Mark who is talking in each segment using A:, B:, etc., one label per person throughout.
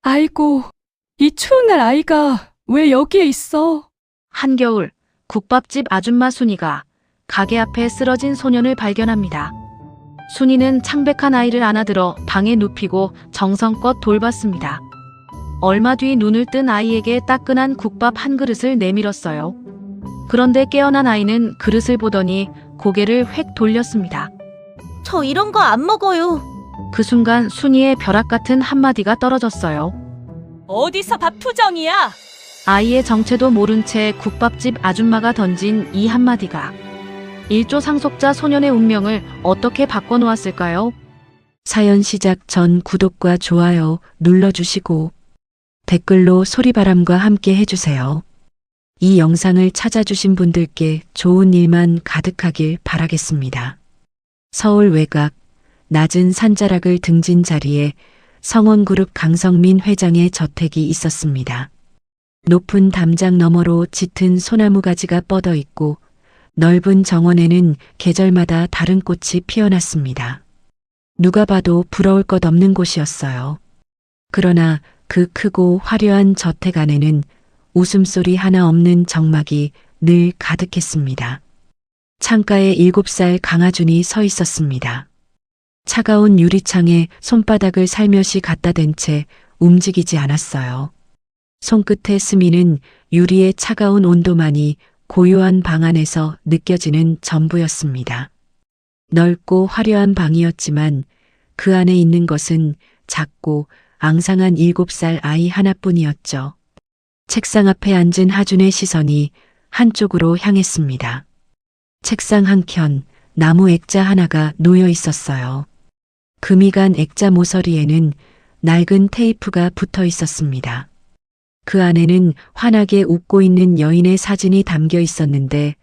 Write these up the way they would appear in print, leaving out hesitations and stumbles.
A: 아이고, 이 추운 날 아이가 왜 여기에 있어?
B: 한겨울, 국밥집 아줌마 순이가 가게 앞에 쓰러진 소년을 발견합니다. 순이는 창백한 아이를 안아들어 방에 눕히고 정성껏 돌봤습니다. 얼마 뒤 눈을 뜬 아이에게 따끈한 국밥 한 그릇을 내밀었어요. 그런데 깨어난 아이는 그릇을 보더니 고개를 획 돌렸습니다.
C: 저 이런 거 안 먹어요.
B: 그 순간 순이의 벼락 같은 한마디가 떨어졌어요.
C: 어디서 밥 투정이야?
B: 아이의 정체도 모른 채 국밥집 아줌마가 던진 이 한마디가 일조 상속자 소년의 운명을 어떻게 바꿔놓았을까요?
D: 사연 시작 전 구독과 좋아요 눌러주시고 댓글로 소리바람과 함께 해주세요. 이 영상을 찾아주신 분들께 좋은 일만 가득하길 바라겠습니다. 서울 외곽 낮은 산자락을 등진 자리에 성원그룹 강성민 회장의 저택이 있었습니다. 높은 담장 너머로 짙은 소나무 가지가 뻗어 있고 넓은 정원에는 계절마다 다른 꽃이 피어났습니다. 누가 봐도 부러울 것 없는 곳이었어요. 그러나 그 크고 화려한 저택 안에는 웃음소리 하나 없는 적막이 늘 가득했습니다. 창가에 7살 강하준이 서 있었습니다. 차가운 유리창에 손바닥을 살며시 갖다 댄 채 움직이지 않았어요. 손끝의 스미는 유리의 차가운 온도만이 고요한 방 안에서 느껴지는 전부였습니다. 넓고 화려한 방이었지만 그 안에 있는 것은 작고 앙상한 7살 아이 하나뿐이었죠. 책상 앞에 앉은 하준의 시선이 한쪽으로 향했습니다. 책상 한켠 나무 액자 하나가 놓여 있었어요. 금이 간 액자 모서리에는 낡은 테이프가 붙어 있었습니다. 그 안에는 환하게 웃고 있는 여인의 사진이 담겨 있었는데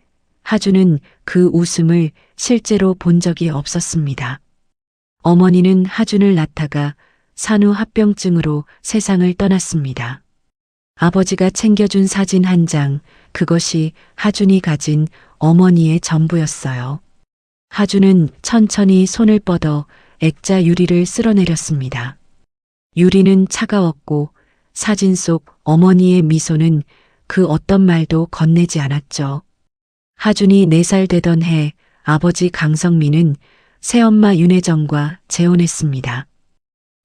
D: 하준은 그 웃음을 실제로 본 적이 없었습니다. 어머니는 하준을 낳다가 산후 합병증으로 세상을 떠났습니다. 아버지가 챙겨준 사진 한 장, 그것이 하준이 가진 어머니의 전부였어요. 하준은 천천히 손을 뻗어 액자 유리를 쓸어내렸습니다. 유리는 차가웠고 사진 속 어머니의 미소는 그 어떤 말도 건네지 않았죠. 하준이 4살 되던 해 아버지 강성민은 새엄마 윤혜정과 재혼했습니다.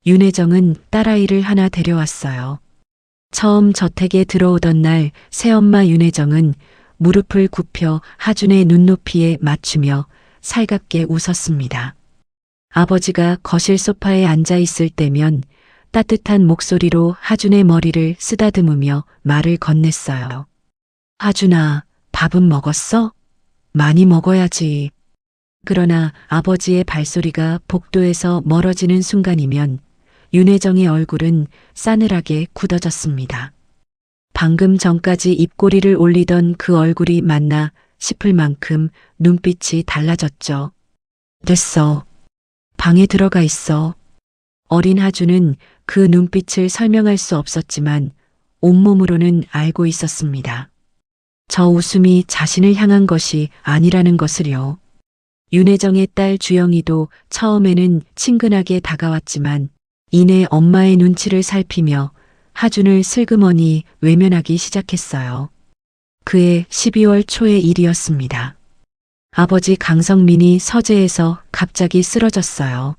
D: 윤혜정은 딸아이를 하나 데려왔어요. 처음 저택에 들어오던 날 새엄마 윤혜정은 무릎을 굽혀 하준의 눈높이에 맞추며 살갑게 웃었습니다. 아버지가 거실 소파에 앉아 있을 때면 따뜻한 목소리로 하준의 머리를 쓰다듬으며 말을 건넸어요. 하준아, 밥은 먹었어? 많이 먹어야지. 그러나 아버지의 발소리가 복도에서 멀어지는 순간이면 윤혜정의 얼굴은 싸늘하게 굳어졌습니다. 방금 전까지 입꼬리를 올리던 그 얼굴이 맞나 싶을 만큼 눈빛이 달라졌죠. 됐어. 방에 들어가 있어. 어린 하준은 그 눈빛을 설명할 수 없었지만 온몸으로는 알고 있었습니다. 저 웃음이 자신을 향한 것이 아니라는 것을요. 윤혜정의 딸 주영이도 처음에는 친근하게 다가왔지만 이내 엄마의 눈치를 살피며 하준을 슬그머니 외면하기 시작했어요. 그해 12월 초의 일이었습니다. 아버지 강성민이 서재에서 갑자기 쓰러졌어요.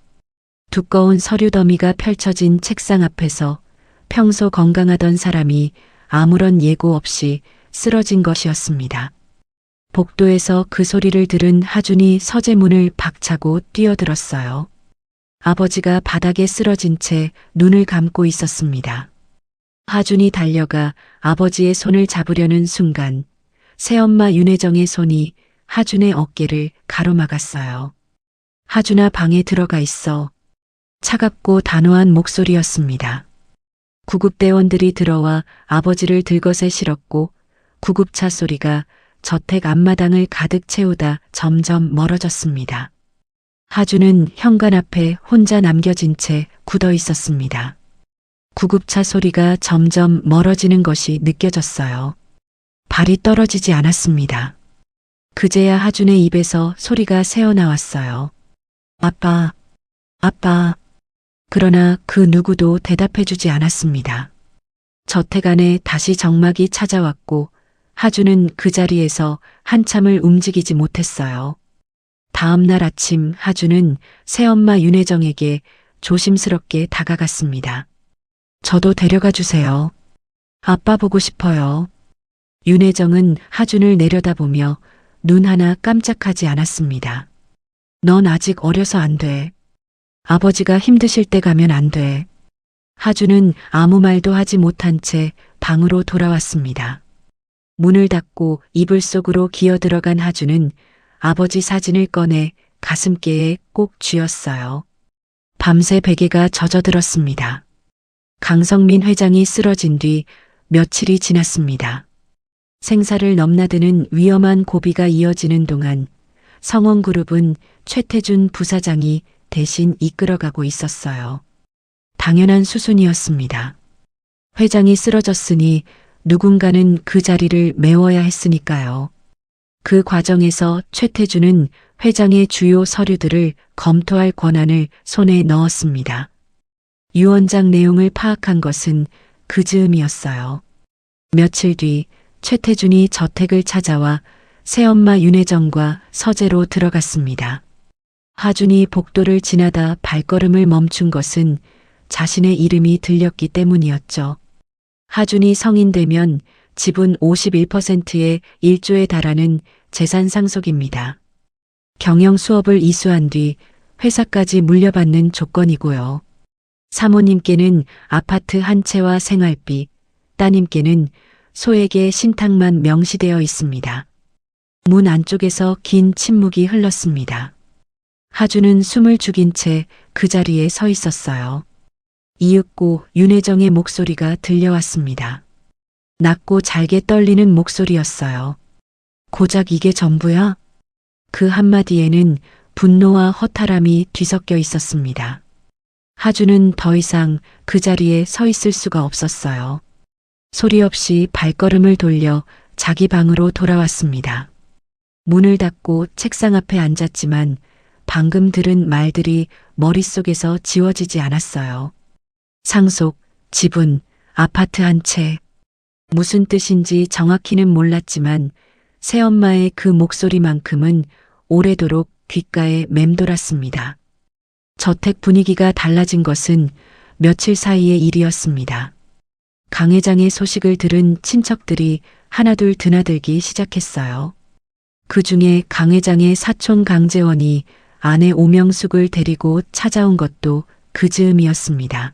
D: 두꺼운 서류 더미가 펼쳐진 책상 앞에서 평소 건강하던 사람이 아무런 예고 없이 쓰러진 것이었습니다. 복도에서 그 소리를 들은 하준이 서재 문을 박차고 뛰어들었어요. 아버지가 바닥에 쓰러진 채 눈을 감고 있었습니다. 하준이 달려가 아버지의 손을 잡으려는 순간 새엄마 윤혜정의 손이 하준의 어깨를 가로막았어요. 하준아, 방에 들어가 있어. 차갑고 단호한 목소리였습니다. 구급대원들이 들어와 아버지를 들것에 실었고 구급차 소리가 저택 앞마당을 가득 채우다 점점 멀어졌습니다. 하준은 현관 앞에 혼자 남겨진 채 굳어 있었습니다. 구급차 소리가 점점 멀어지는 것이 느껴졌어요. 발이 떨어지지 않았습니다. 그제야 하준의 입에서 소리가 새어나왔어요. 아빠, 아빠. 그러나 그 누구도 대답해주지 않았습니다. 저택 안에 다시 정막이 찾아왔고 하주는 그 자리에서 한참을 움직이지 못했어요. 다음 날 아침 하주는 새엄마 윤혜정에게 조심스럽게 다가갔습니다. 저도 데려가 주세요. 아빠 보고 싶어요. 윤혜정은 하준을 내려다보며 눈 하나 깜짝하지 않았습니다. 넌 아직 어려서 안 돼. 아버지가 힘드실 때 가면 안 돼. 하준은 아무 말도 하지 못한 채 방으로 돌아왔습니다. 문을 닫고 이불 속으로 기어 들어간 하준은 아버지 사진을 꺼내 가슴께에 꼭 쥐었어요. 밤새 베개가 젖어들었습니다. 강성민 회장이 쓰러진 뒤 며칠이 지났습니다. 생사를 넘나드는 위험한 고비가 이어지는 동안 성원그룹은 최태준 부사장이 대신 이끌어가고 있었어요. 당연한 수순이었습니다. 회장이 쓰러졌으니 누군가는 그 자리를 메워야 했으니까요. 그 과정에서 최태준은 회장의 주요 서류들을 검토할 권한을 손에 넣었습니다. 유언장 내용을 파악한 것은 그 즈음이었어요. 며칠 뒤 최태준이 저택을 찾아와 새엄마 윤혜정과 서재로 들어갔습니다. 하준이 복도를 지나다 발걸음을 멈춘 것은 자신의 이름이 들렸기 때문이었죠. 하준이 성인되면 지분 51%의 1조에 달하는 재산 상속입니다. 경영 수업을 이수한 뒤 회사까지 물려받는 조건이고요. 사모님께는 아파트 한 채와 생활비, 따님께는 소액의 신탁만 명시되어 있습니다. 문 안쪽에서 긴 침묵이 흘렀습니다. 하준은 숨을 죽인 채 그 자리에 서 있었어요. 이윽고 윤혜정의 목소리가 들려왔습니다. 낮고 잘게 떨리는 목소리였어요. 고작 이게 전부야? 그 한마디에는 분노와 허탈함이 뒤섞여 있었습니다. 하준은 더 이상 그 자리에 서 있을 수가 없었어요. 소리 없이 발걸음을 돌려 자기 방으로 돌아왔습니다. 문을 닫고 책상 앞에 앉았지만 방금 들은 말들이 머릿속에서 지워지지 않았어요. 상속, 지분, 아파트 한 채. 무슨 뜻인지 정확히는 몰랐지만 새엄마의 그 목소리만큼은 오래도록 귓가에 맴돌았습니다. 저택 분위기가 달라진 것은 며칠 사이의 일이었습니다. 강 회장의 소식을 들은 친척들이 하나둘 드나들기 시작했어요. 그 중에 강 회장의 사촌 강재원이 아내 오명숙을 데리고 찾아온 것도 그 즈음이었습니다.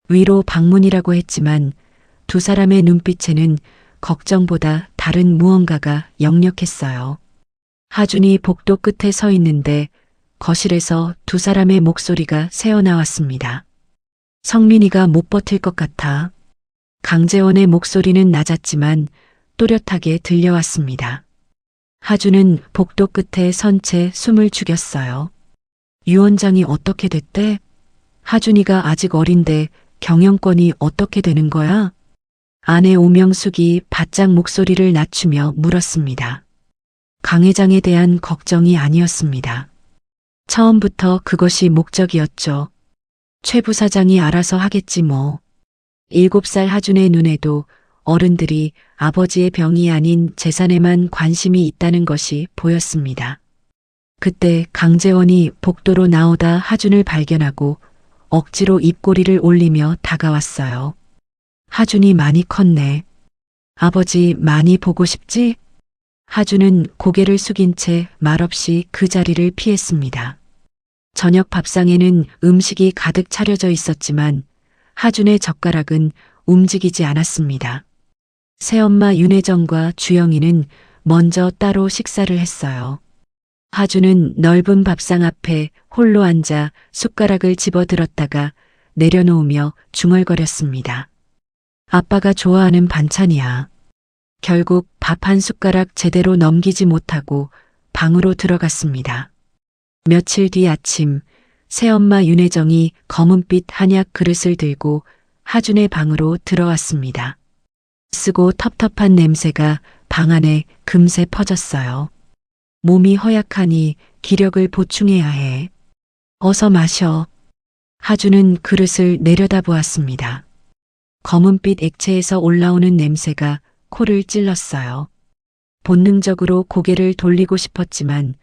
D: 위로 방문이라고 했지만 두 사람의 눈빛에는 걱정보다 다른 무언가가 역력했어요. 하준이 복도 끝에 서 있는데 거실에서 두 사람의 목소리가 새어나왔습니다. 성민이가 못 버틸 것 같아. 강재원의 목소리는 낮았지만 또렷하게 들려왔습니다. 하준은 복도 끝에 선 채 숨을 죽였어요. 유원장이 어떻게 됐대? 하준이가 아직 어린데 경영권이 어떻게 되는 거야? 아내 오명숙이 바짝 목소리를 낮추며 물었습니다. 강 회장에 대한 걱정이 아니었습니다. 처음부터 그것이 목적이었죠. 최 부사장이 알아서 하겠지 뭐. 7살 하준의 눈에도 어른들이 아버지의 병이 아닌 재산에만 관심이 있다는 것이 보였습니다. 그때 강재원이 복도로 나오다 하준을 발견하고 억지로 입꼬리를 올리며 다가왔어요. 하준이 많이 컸네. 아버지 많이 보고 싶지? 하준은 고개를 숙인 채 말없이 그 자리를 피했습니다. 저녁 밥상에는 음식이 가득 차려져 있었지만 하준의 젓가락은 움직이지 않았습니다. 새엄마 윤혜정과 주영이는 먼저 따로 식사를 했어요. 하준은 넓은 밥상 앞에 홀로 앉아 숟가락을 집어들었다가 내려놓으며 중얼거렸습니다. 아빠가 좋아하는 반찬이야. 결국 밥 한 숟가락 제대로 넘기지 못하고 방으로 들어갔습니다. 며칠 뒤 아침 새엄마 윤혜정이 검은빛 한약 그릇을 들고 하준의 방으로 들어왔습니다. 쓰고 텁텁한 냄새가 방 안에 금세 퍼졌어요. 몸이 허약하니 기력을 보충해야 해. 어서 마셔. 하주는 그릇을 내려다보았습니다. 검은빛 액체에서 올라오는 냄새가 코를 찔렀어요. 본능적으로 고개를 돌리고 싶었지만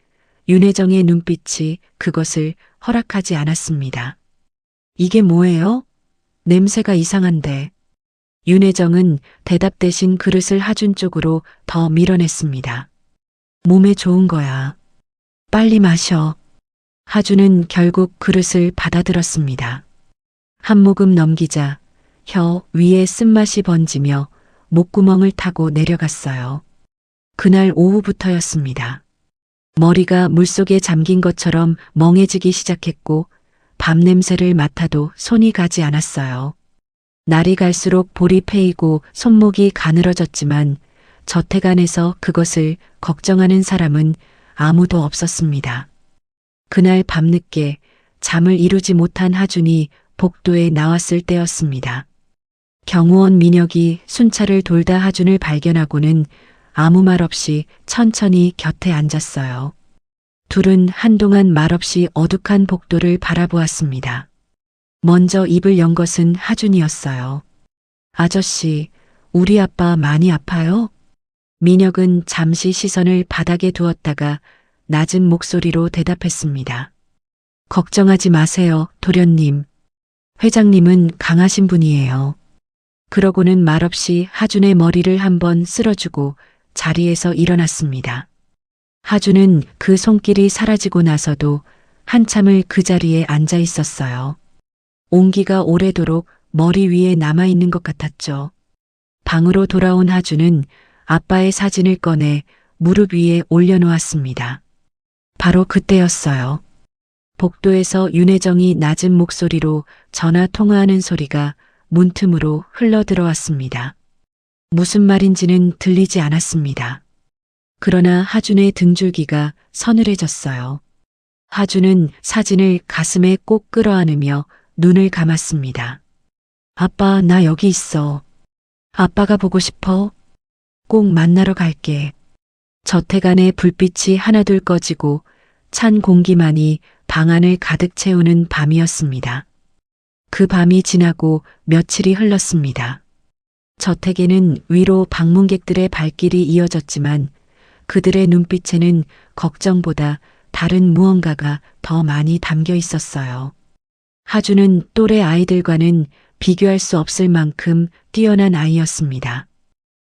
D: 윤혜정의 눈빛이 그것을 허락하지 않았습니다. 이게 뭐예요? 냄새가 이상한데. 윤혜정은 대답 대신 그릇을 하준 쪽으로 더 밀어냈습니다. 몸에 좋은 거야. 빨리 마셔. 하주는 결국 그릇을 받아들었습니다. 한 모금 넘기자 혀 위에 쓴맛이 번지며 목구멍을 타고 내려갔어요. 그날 오후부터였습니다. 머리가 물속에 잠긴 것처럼 멍해지기 시작했고 밤 냄새를 맡아도 손이 가지 않았어요. 날이 갈수록 볼이 패이고 손목이 가늘어졌지만 저택 안에서 그것을 걱정하는 사람은 아무도 없었습니다. 그날 밤늦게 잠을 이루지 못한 하준이 복도에 나왔을 때였습니다. 경호원 민혁이 순찰을 돌다 하준을 발견하고는 아무 말 없이 천천히 곁에 앉았어요. 둘은 한동안 말없이 어둑한 복도를 바라보았습니다. 먼저 입을 연 것은 하준이었어요. 아저씨, 우리 아빠 많이 아파요? 민혁은 잠시 시선을 바닥에 두었다가 낮은 목소리로 대답했습니다. 걱정하지 마세요, 도련님. 회장님은 강하신 분이에요. 그러고는 말없이 하준의 머리를 한번 쓸어주고 자리에서 일어났습니다. 하준은 그 손길이 사라지고 나서도 한참을 그 자리에 앉아 있었어요. 온기가 오래도록 머리 위에 남아있는 것 같았죠. 방으로 돌아온 하준은 아빠의 사진을 꺼내 무릎 위에 올려놓았습니다. 바로 그때였어요. 복도에서 윤혜정이 낮은 목소리로 전화 통화하는 소리가 문틈으로 흘러들어왔습니다. 무슨 말인지는 들리지 않았습니다. 그러나 하준의 등줄기가 서늘해졌어요. 하준은 사진을 가슴에 꼭 끌어안으며 눈을 감았습니다. 아빠, 나 여기 있어. 아빠가 보고 싶어. 꼭 만나러 갈게. 저택 안에 불빛이 하나둘 꺼지고 찬 공기만이 방 안을 가득 채우는 밤이었습니다. 그 밤이 지나고 며칠이 흘렀습니다. 저택에는 위로 방문객들의 발길이 이어졌지만 그들의 눈빛에는 걱정보다 다른 무언가가 더 많이 담겨 있었어요. 하주는 또래 아이들과는 비교할 수 없을 만큼 뛰어난 아이였습니다.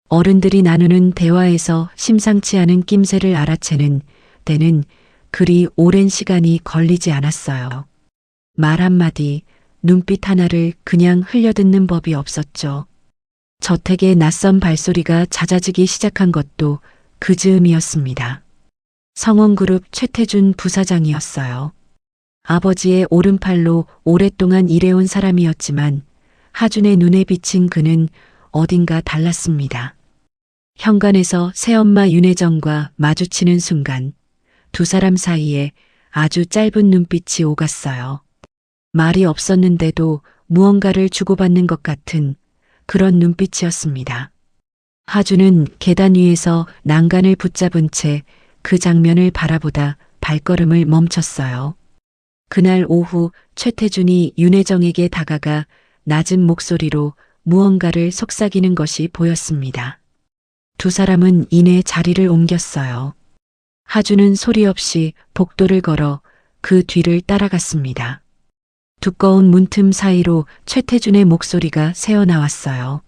D: 어른들이 나누는 대화에서 심상치 않은 낌새를 알아채는 때는 그리 오랜 시간이 걸리지 않았어요. 말 한마디, 눈빛 하나를 그냥 흘려듣는 법이 없었죠. 저택에 낯선 발소리가 잦아지기 시작한 것도 그 즈음이었습니다. 성원그룹 최태준 부사장이었어요. 아버지의 오른팔로 오랫동안 일해온 사람이었지만 하준의 눈에 비친 그는 어딘가 달랐습니다. 현관에서 새엄마 윤혜정과 마주치는 순간 두 사람 사이에 아주 짧은 눈빛이 오갔어요. 말이 없었는데도 무언가를 주고받는 것 같은 그런 눈빛이었습니다. 하준은 계단 위에서 난간을 붙잡은 채 그 장면을 바라보다 발걸음을 멈췄어요. 그날 오후 최태준이 윤혜정에게 다가가 낮은 목소리로 무언가를 속삭이는 것이 보였습니다. 두 사람은 이내 자리를 옮겼어요. 하준은 소리 없이 복도를 걸어 그 뒤를 따라갔습니다. 두꺼운 문틈 사이로 최태준의 목소리가 새어나왔어요.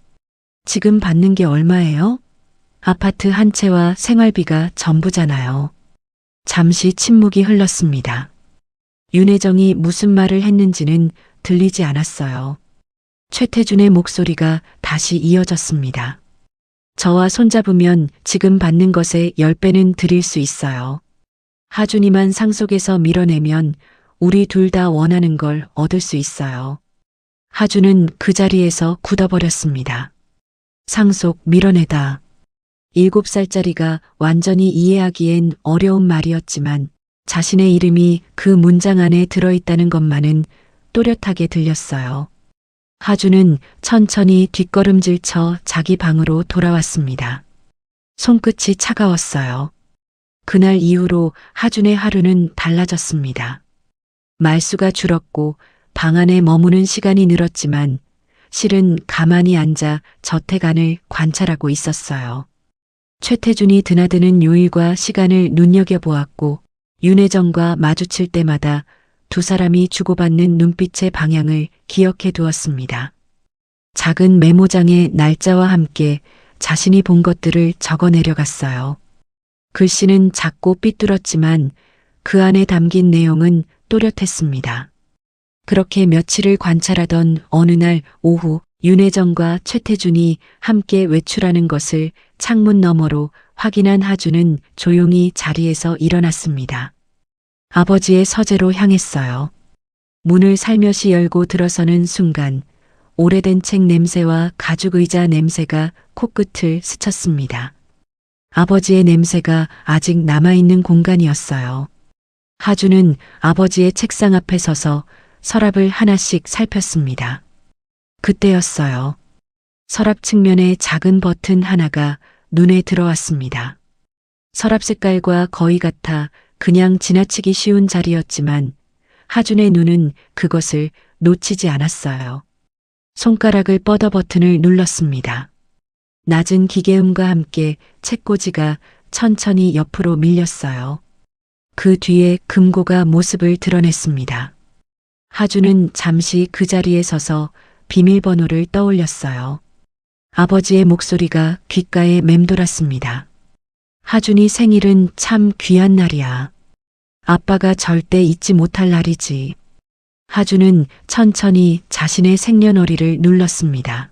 D: 지금 받는 게 얼마예요? 아파트 한 채와 생활비가 전부잖아요. 잠시 침묵이 흘렀습니다. 윤혜정이 무슨 말을 했는지는 들리지 않았어요. 최태준의 목소리가 다시 이어졌습니다. 저와 손잡으면 지금 받는 것의 10배는 드릴 수 있어요. 하준이만 상속에서 밀어내면 우리 둘 다 원하는 걸 얻을 수 있어요. 하준은 그 자리에서 굳어버렸습니다. 상속 밀어내다. 7살짜리가 완전히 이해하기엔 어려운 말이었지만 자신의 이름이 그 문장 안에 들어있다는 것만은 또렷하게 들렸어요. 하준은 천천히 뒷걸음질쳐 자기 방으로 돌아왔습니다. 손끝이 차가웠어요. 그날 이후로 하준의 하루는 달라졌습니다. 말수가 줄었고 방 안에 머무는 시간이 늘었지만 실은 가만히 앉아 저택 안을 관찰하고 있었어요. 최태준이 드나드는 요일과 시간을 눈여겨보았고 윤혜정과 마주칠 때마다 두 사람이 주고받는 눈빛의 방향을 기억해 두었습니다. 작은 메모장에 날짜와 함께 자신이 본 것들을 적어 내려갔어요. 글씨는 작고 삐뚤었지만 그 안에 담긴 내용은 또렷했습니다. 그렇게 며칠을 관찰하던 어느 날 오후 윤혜정과 최태준이 함께 외출하는 것을 창문 너머로 확인한 하주는 조용히 자리에서 일어났습니다. 아버지의 서재로 향했어요. 문을 살며시 열고 들어서는 순간 오래된 책 냄새와 가죽 의자 냄새가 코끝을 스쳤습니다. 아버지의 냄새가 아직 남아있는 공간이었어요. 하주는 아버지의 책상 앞에 서서 서랍을 하나씩 살폈습니다. 그때였어요. 서랍 측면에 작은 버튼 하나가 눈에 들어왔습니다. 서랍 색깔과 거의 같아 그냥 지나치기 쉬운 자리였지만 하준의 눈은 그것을 놓치지 않았어요. 손가락을 뻗어 버튼을 눌렀습니다. 낮은 기계음과 함께 책꽂이가 천천히 옆으로 밀렸어요. 그 뒤에 금고가 모습을 드러냈습니다. 하주는 잠시 그 자리에 서서 비밀번호를 떠올렸어요. 아버지의 목소리가 귓가에 맴돌았습니다. 하준이 생일은 참 귀한 날이야. 아빠가 절대 잊지 못할 날이지. 하준은 천천히 자신의 생년월일을 눌렀습니다.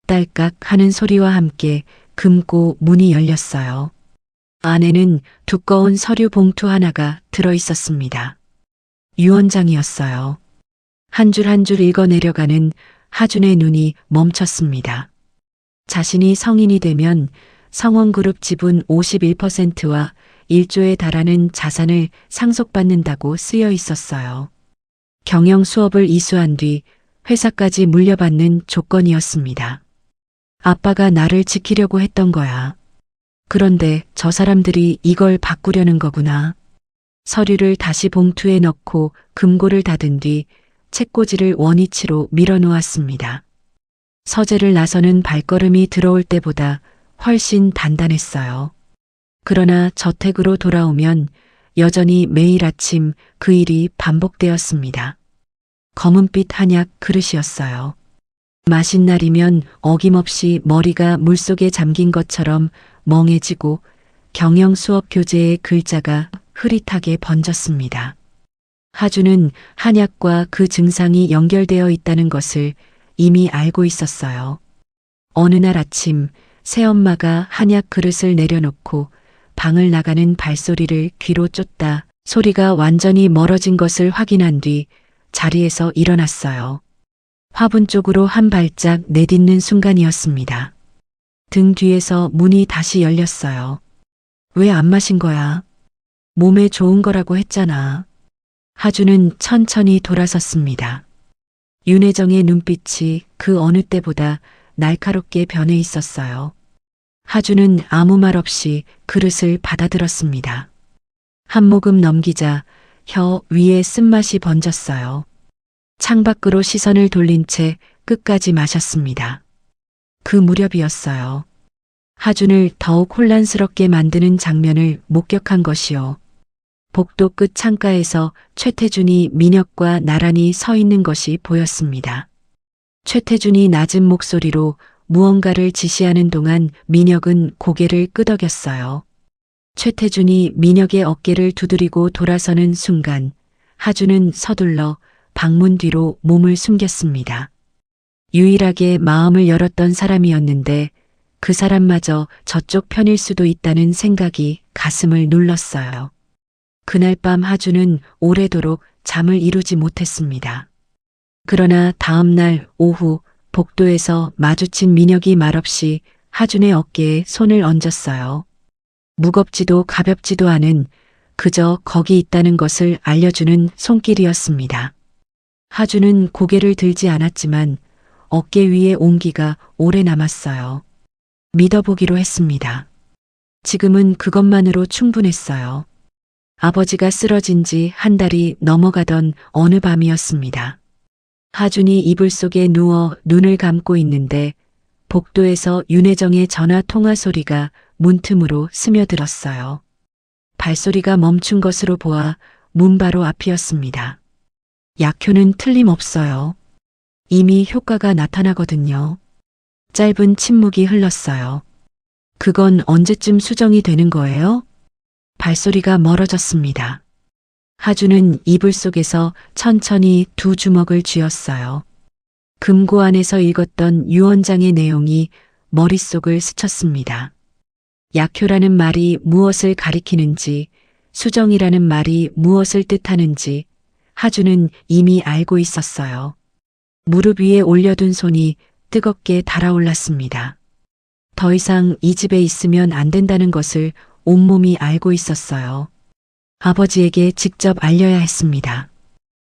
D: 딸깍 하는 소리와 함께 금고 문이 열렸어요. 안에는 두꺼운 서류 봉투 하나가 들어 있었습니다. 유언장이었어요. 한 줄 한 줄 읽어 내려가는 하준의 눈이 멈췄습니다. 자신이 성인이 되면 성원그룹 지분 51%와 1조에 달하는 자산을 상속받는다고 쓰여 있었어요. 경영 수업을 이수한 뒤 회사까지 물려받는 조건이었습니다. 아빠가 나를 지키려고 했던 거야. 그런데 저 사람들이 이걸 바꾸려는 거구나. 서류를 다시 봉투에 넣고 금고를 닫은 뒤 책꽂이를 원위치로 밀어놓았습니다. 서재를 나서는 발걸음이 들어올 때보다 훨씬 단단했어요. 그러나 저택으로 돌아오면 여전히 매일 아침 그 일이 반복되었습니다. 검은빛 한약 그릇이었어요. 마신 날이면 어김없이 머리가 물속에 잠긴 것처럼 멍해지고 경영 수업 교재의 글자가 흐릿하게 번졌습니다. 하주는 한약과 그 증상이 연결되어 있다는 것을 이미 알고 있었어요. 어느 날 아침 새엄마가 한약 그릇을 내려놓고 방을 나가는 발소리를 귀로 쫓다 소리가 완전히 멀어진 것을 확인한 뒤 자리에서 일어났어요. 화분 쪽으로 한 발짝 내딛는 순간이었습니다. 등 뒤에서 문이 다시 열렸어요. 왜 안 마신 거야? 몸에 좋은 거라고 했잖아. 하주는 천천히 돌아섰습니다. 윤혜정의 눈빛이 그 어느 때보다 날카롭게 변해 있었어요. 하주는 아무 말 없이 그릇을 받아들었습니다. 한 모금 넘기자 혀 위에 쓴맛이 번졌어요. 창밖으로 시선을 돌린 채 끝까지 마셨습니다. 그 무렵이었어요. 하준을 더욱 혼란스럽게 만드는 장면을 목격한 것이요. 복도 끝 창가에서 최태준이 민혁과 나란히 서 있는 것이 보였습니다. 최태준이 낮은 목소리로 무언가를 지시하는 동안 민혁은 고개를 끄덕였어요. 최태준이 민혁의 어깨를 두드리고 돌아서는 순간 하준은 서둘러 방문 뒤로 몸을 숨겼습니다. 유일하게 마음을 열었던 사람이었는데 그 사람마저 저쪽 편일 수도 있다는 생각이 가슴을 눌렀어요. 그날 밤 하준은 오래도록 잠을 이루지 못했습니다. 그러나 다음 날 오후 복도에서 마주친 민혁이 말없이 하준의 어깨에 손을 얹었어요. 무겁지도 가볍지도 않은 그저 거기 있다는 것을 알려주는 손길이었습니다. 하준은 고개를 들지 않았지만 어깨 위의 온기가 오래 남았어요. 믿어보기로 했습니다. 지금은 그것만으로 충분했어요. 아버지가 쓰러진 지 한 달이 넘어가던 어느 밤이었습니다. 하준이 이불 속에 누워 눈을 감고 있는데 복도에서 윤혜정의 전화 통화 소리가 문틈으로 스며들었어요. 발소리가 멈춘 것으로 보아 문 바로 앞이었습니다. 약효는 틀림없어요. 이미 효과가 나타나거든요. 짧은 침묵이 흘렀어요. 그건 언제쯤 수정이 되는 거예요? 발소리가 멀어졌습니다. 하주는 이불 속에서 천천히 두 주먹을 쥐었어요. 금고 안에서 읽었던 유언장의 내용이 머릿속을 스쳤습니다. 약효라는 말이 무엇을 가리키는지, 수정이라는 말이 무엇을 뜻하는지 하주는 이미 알고 있었어요. 무릎 위에 올려둔 손이 뜨겁게 달아올랐습니다. 더 이상 이 집에 있으면 안 된다는 것을 온몸이 알고 있었어요. 아버지에게 직접 알려야 했습니다.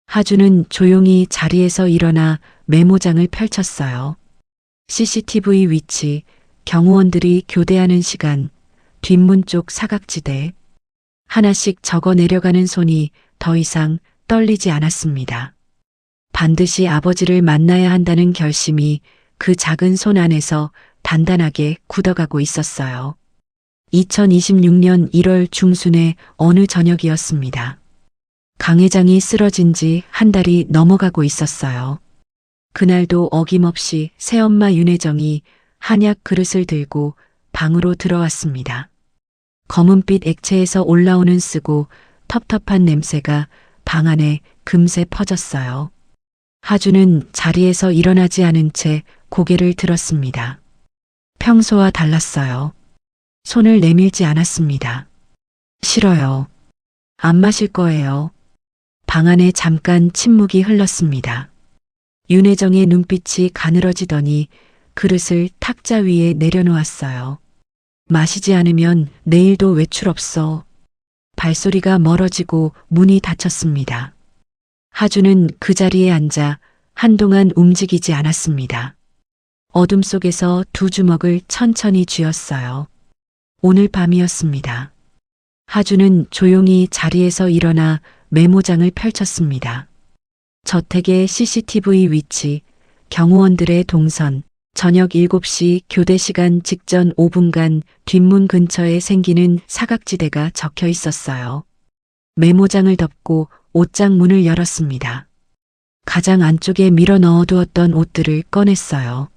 D: 하주는 조용히 자리에서 일어나 메모장을 펼쳤어요. CCTV 위치, 경호원들이 교대하는 시간, 뒷문 쪽 사각지대. 하나씩 적어 내려가는 손이 더 이상 떨리지 않았습니다. 반드시 아버지를 만나야 한다는 결심이 그 작은 손 안에서 단단하게 굳어가고 있었어요. 2026년 1월 중순의 어느 저녁이었습니다. 강 회장이 쓰러진 지 한 달이 넘어가고 있었어요. 그날도 어김없이 새엄마 윤혜정이 한약 그릇을 들고 방으로 들어왔습니다. 검은빛 액체에서 올라오는 쓰고 텁텁한 냄새가 방 안에 금세 퍼졌어요. 하주는 자리에서 일어나지 않은 채 고개를 들었습니다. 평소와 달랐어요. 손을 내밀지 않았습니다. 싫어요. 안 마실 거예요. 방 안에 잠깐 침묵이 흘렀습니다. 윤혜정의 눈빛이 가늘어지더니 그릇을 탁자 위에 내려놓았어요. 마시지 않으면 내일도 외출 없어. 발소리가 멀어지고 문이 닫혔습니다. 하주는 그 자리에 앉아 한동안 움직이지 않았습니다. 어둠 속에서 두 주먹을 천천히 쥐었어요. 오늘 밤이었습니다. 하주는 조용히 자리에서 일어나 메모장을 펼쳤습니다. 저택의 CCTV 위치, 경호원들의 동선, 저녁 7시 교대 시간 직전 5분간 뒷문 근처에 생기는 사각지대가 적혀 있었어요. 메모장을 덮고 옷장 문을 열었습니다. 가장 안쪽에 밀어 넣어두었던 옷들을 꺼냈어요.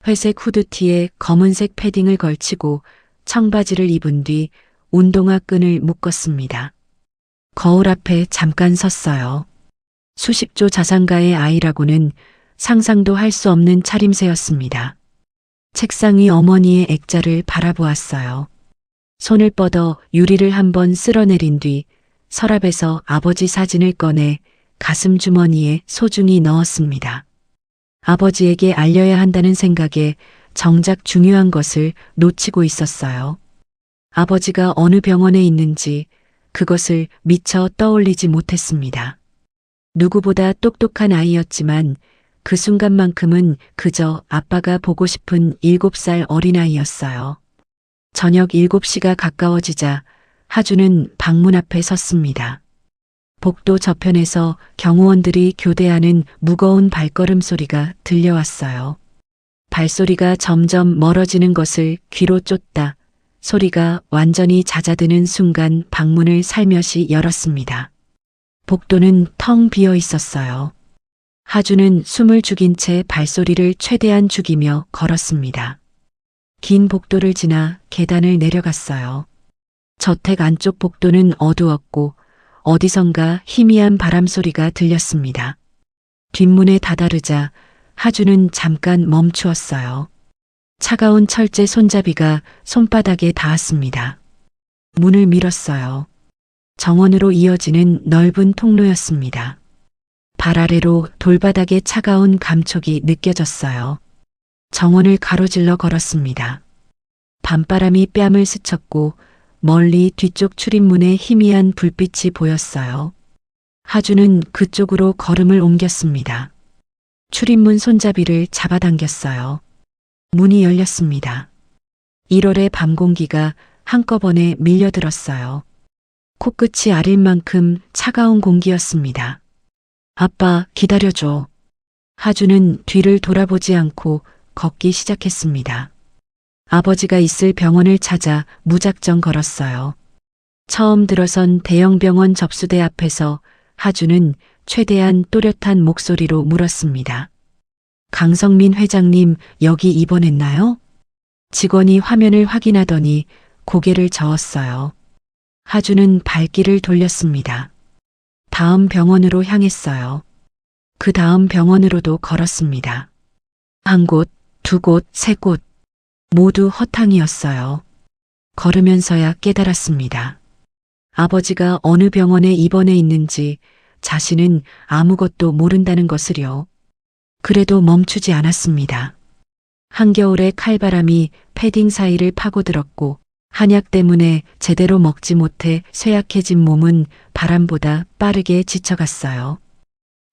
D: 회색 후드티에 검은색 패딩을 걸치고 청바지를 입은 뒤 운동화 끈을 묶었습니다. 거울 앞에 잠깐 섰어요. 수십조 자산가의 아이라고는 상상도 할 수 없는 차림새였습니다. 책상 위 어머니의 액자를 바라보았어요. 손을 뻗어 유리를 한번 쓸어내린 뒤 서랍에서 아버지 사진을 꺼내 가슴 주머니에 소중히 넣었습니다. 아버지에게 알려야 한다는 생각에 정작 중요한 것을 놓치고 있었어요. 아버지가 어느 병원에 있는지 그것을 미처 떠올리지 못했습니다. 누구보다 똑똑한 아이였지만 그 순간만큼은 그저 아빠가 보고 싶은 7살 어린아이였어요. 저녁 7시가 가까워지자 하주는 방문 앞에 섰습니다. 복도 저편에서 경호원들이 교대하는 무거운 발걸음 소리가 들려왔어요. 발소리가 점점 멀어지는 것을 귀로 쫓다 소리가 완전히 잦아드는 순간 방문을 살며시 열었습니다. 복도는 텅 비어 있었어요. 하주는 숨을 죽인 채 발소리를 최대한 죽이며 걸었습니다. 긴 복도를 지나 계단을 내려갔어요. 저택 안쪽 복도는 어두웠고 어디선가 희미한 바람 소리가 들렸습니다. 뒷문에 다다르자 하주는 잠깐 멈추었어요. 차가운 철제 손잡이가 손바닥에 닿았습니다. 문을 밀었어요. 정원으로 이어지는 넓은 통로였습니다. 발 아래로 돌바닥에 차가운 감촉이 느껴졌어요. 정원을 가로질러 걸었습니다. 밤바람이 뺨을 스쳤고 멀리 뒤쪽 출입문에 희미한 불빛이 보였어요. 하주는 그쪽으로 걸음을 옮겼습니다. 출입문 손잡이를 잡아당겼어요. 문이 열렸습니다. 1월의 밤 공기가 한꺼번에 밀려들었어요. 코끝이 아릴 만큼 차가운 공기였습니다. 아빠, 기다려줘. 하주는 뒤를 돌아보지 않고 걷기 시작했습니다. 아버지가 있을 병원을 찾아 무작정 걸었어요. 처음 들어선 대형 병원 접수대 앞에서 하주는 최대한 또렷한 목소리로 물었습니다. 강성민 회장님, 여기 입원했나요? 직원이 화면을 확인하더니 고개를 저었어요. 하주는 발길을 돌렸습니다. 다음 병원으로 향했어요. 그 다음 병원으로도 걸었습니다. 한 곳, 두 곳, 세 곳. 모두 허탕이었어요. 걸으면서야 깨달았습니다. 아버지가 어느 병원에 입원해 있는지 자신은 아무것도 모른다는 것을요. 그래도 멈추지 않았습니다. 한겨울의 칼바람이 패딩 사이를 파고들었고 한약 때문에 제대로 먹지 못해 쇠약해진 몸은 바람보다 빠르게 지쳐갔어요.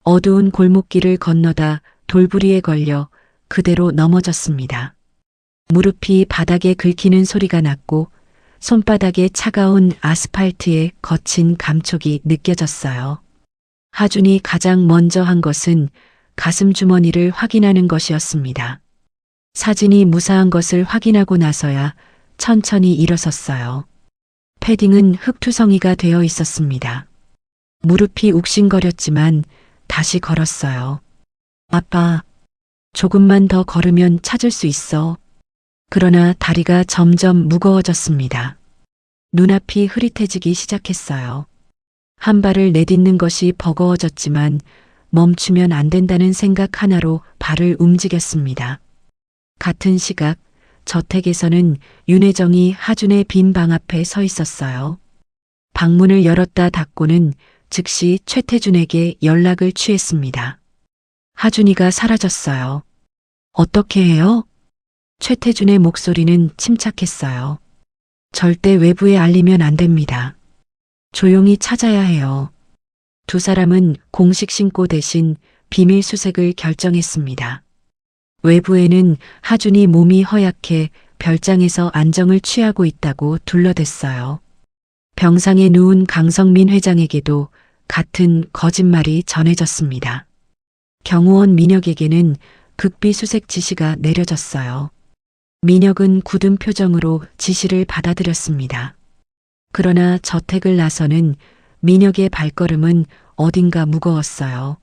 D: 어두운 골목길을 건너다 돌부리에 걸려 그대로 넘어졌습니다. 무릎이 바닥에 긁히는 소리가 났고 손바닥에 차가운 아스팔트의 거친 감촉이 느껴졌어요. 하준이 가장 먼저 한 것은 가슴 주머니를 확인하는 것이었습니다. 사진이 무사한 것을 확인하고 나서야 천천히 일어섰어요. 패딩은 흙투성이가 되어 있었습니다. 무릎이 욱신거렸지만 다시 걸었어요. 아빠, 조금만 더 걸으면 찾을 수 있어. 그러나 다리가 점점 무거워졌습니다. 눈앞이 흐릿해지기 시작했어요. 한 발을 내딛는 것이 버거워졌지만 멈추면 안 된다는 생각 하나로 발을 움직였습니다. 같은 시각 저택에서는 윤혜정이 하준의 빈 방 앞에 서 있었어요. 방문을 열었다 닫고는 즉시 최태준에게 연락을 취했습니다. 하준이가 사라졌어요. 어떻게 해요? 최태준의 목소리는 침착했어요. 절대 외부에 알리면 안 됩니다. 조용히 찾아야 해요. 두 사람은 공식 신고 대신 비밀 수색을 결정했습니다. 외부에는 하준이 몸이 허약해 별장에서 안정을 취하고 있다고 둘러댔어요. 병상에 누운 강성민 회장에게도 같은 거짓말이 전해졌습니다. 경호원 민혁에게는 극비 수색 지시가 내려졌어요. 민혁은 굳은 표정으로 지시를 받아들였습니다. 그러나 저택을 나서는 민혁의 발걸음은 어딘가 무거웠어요.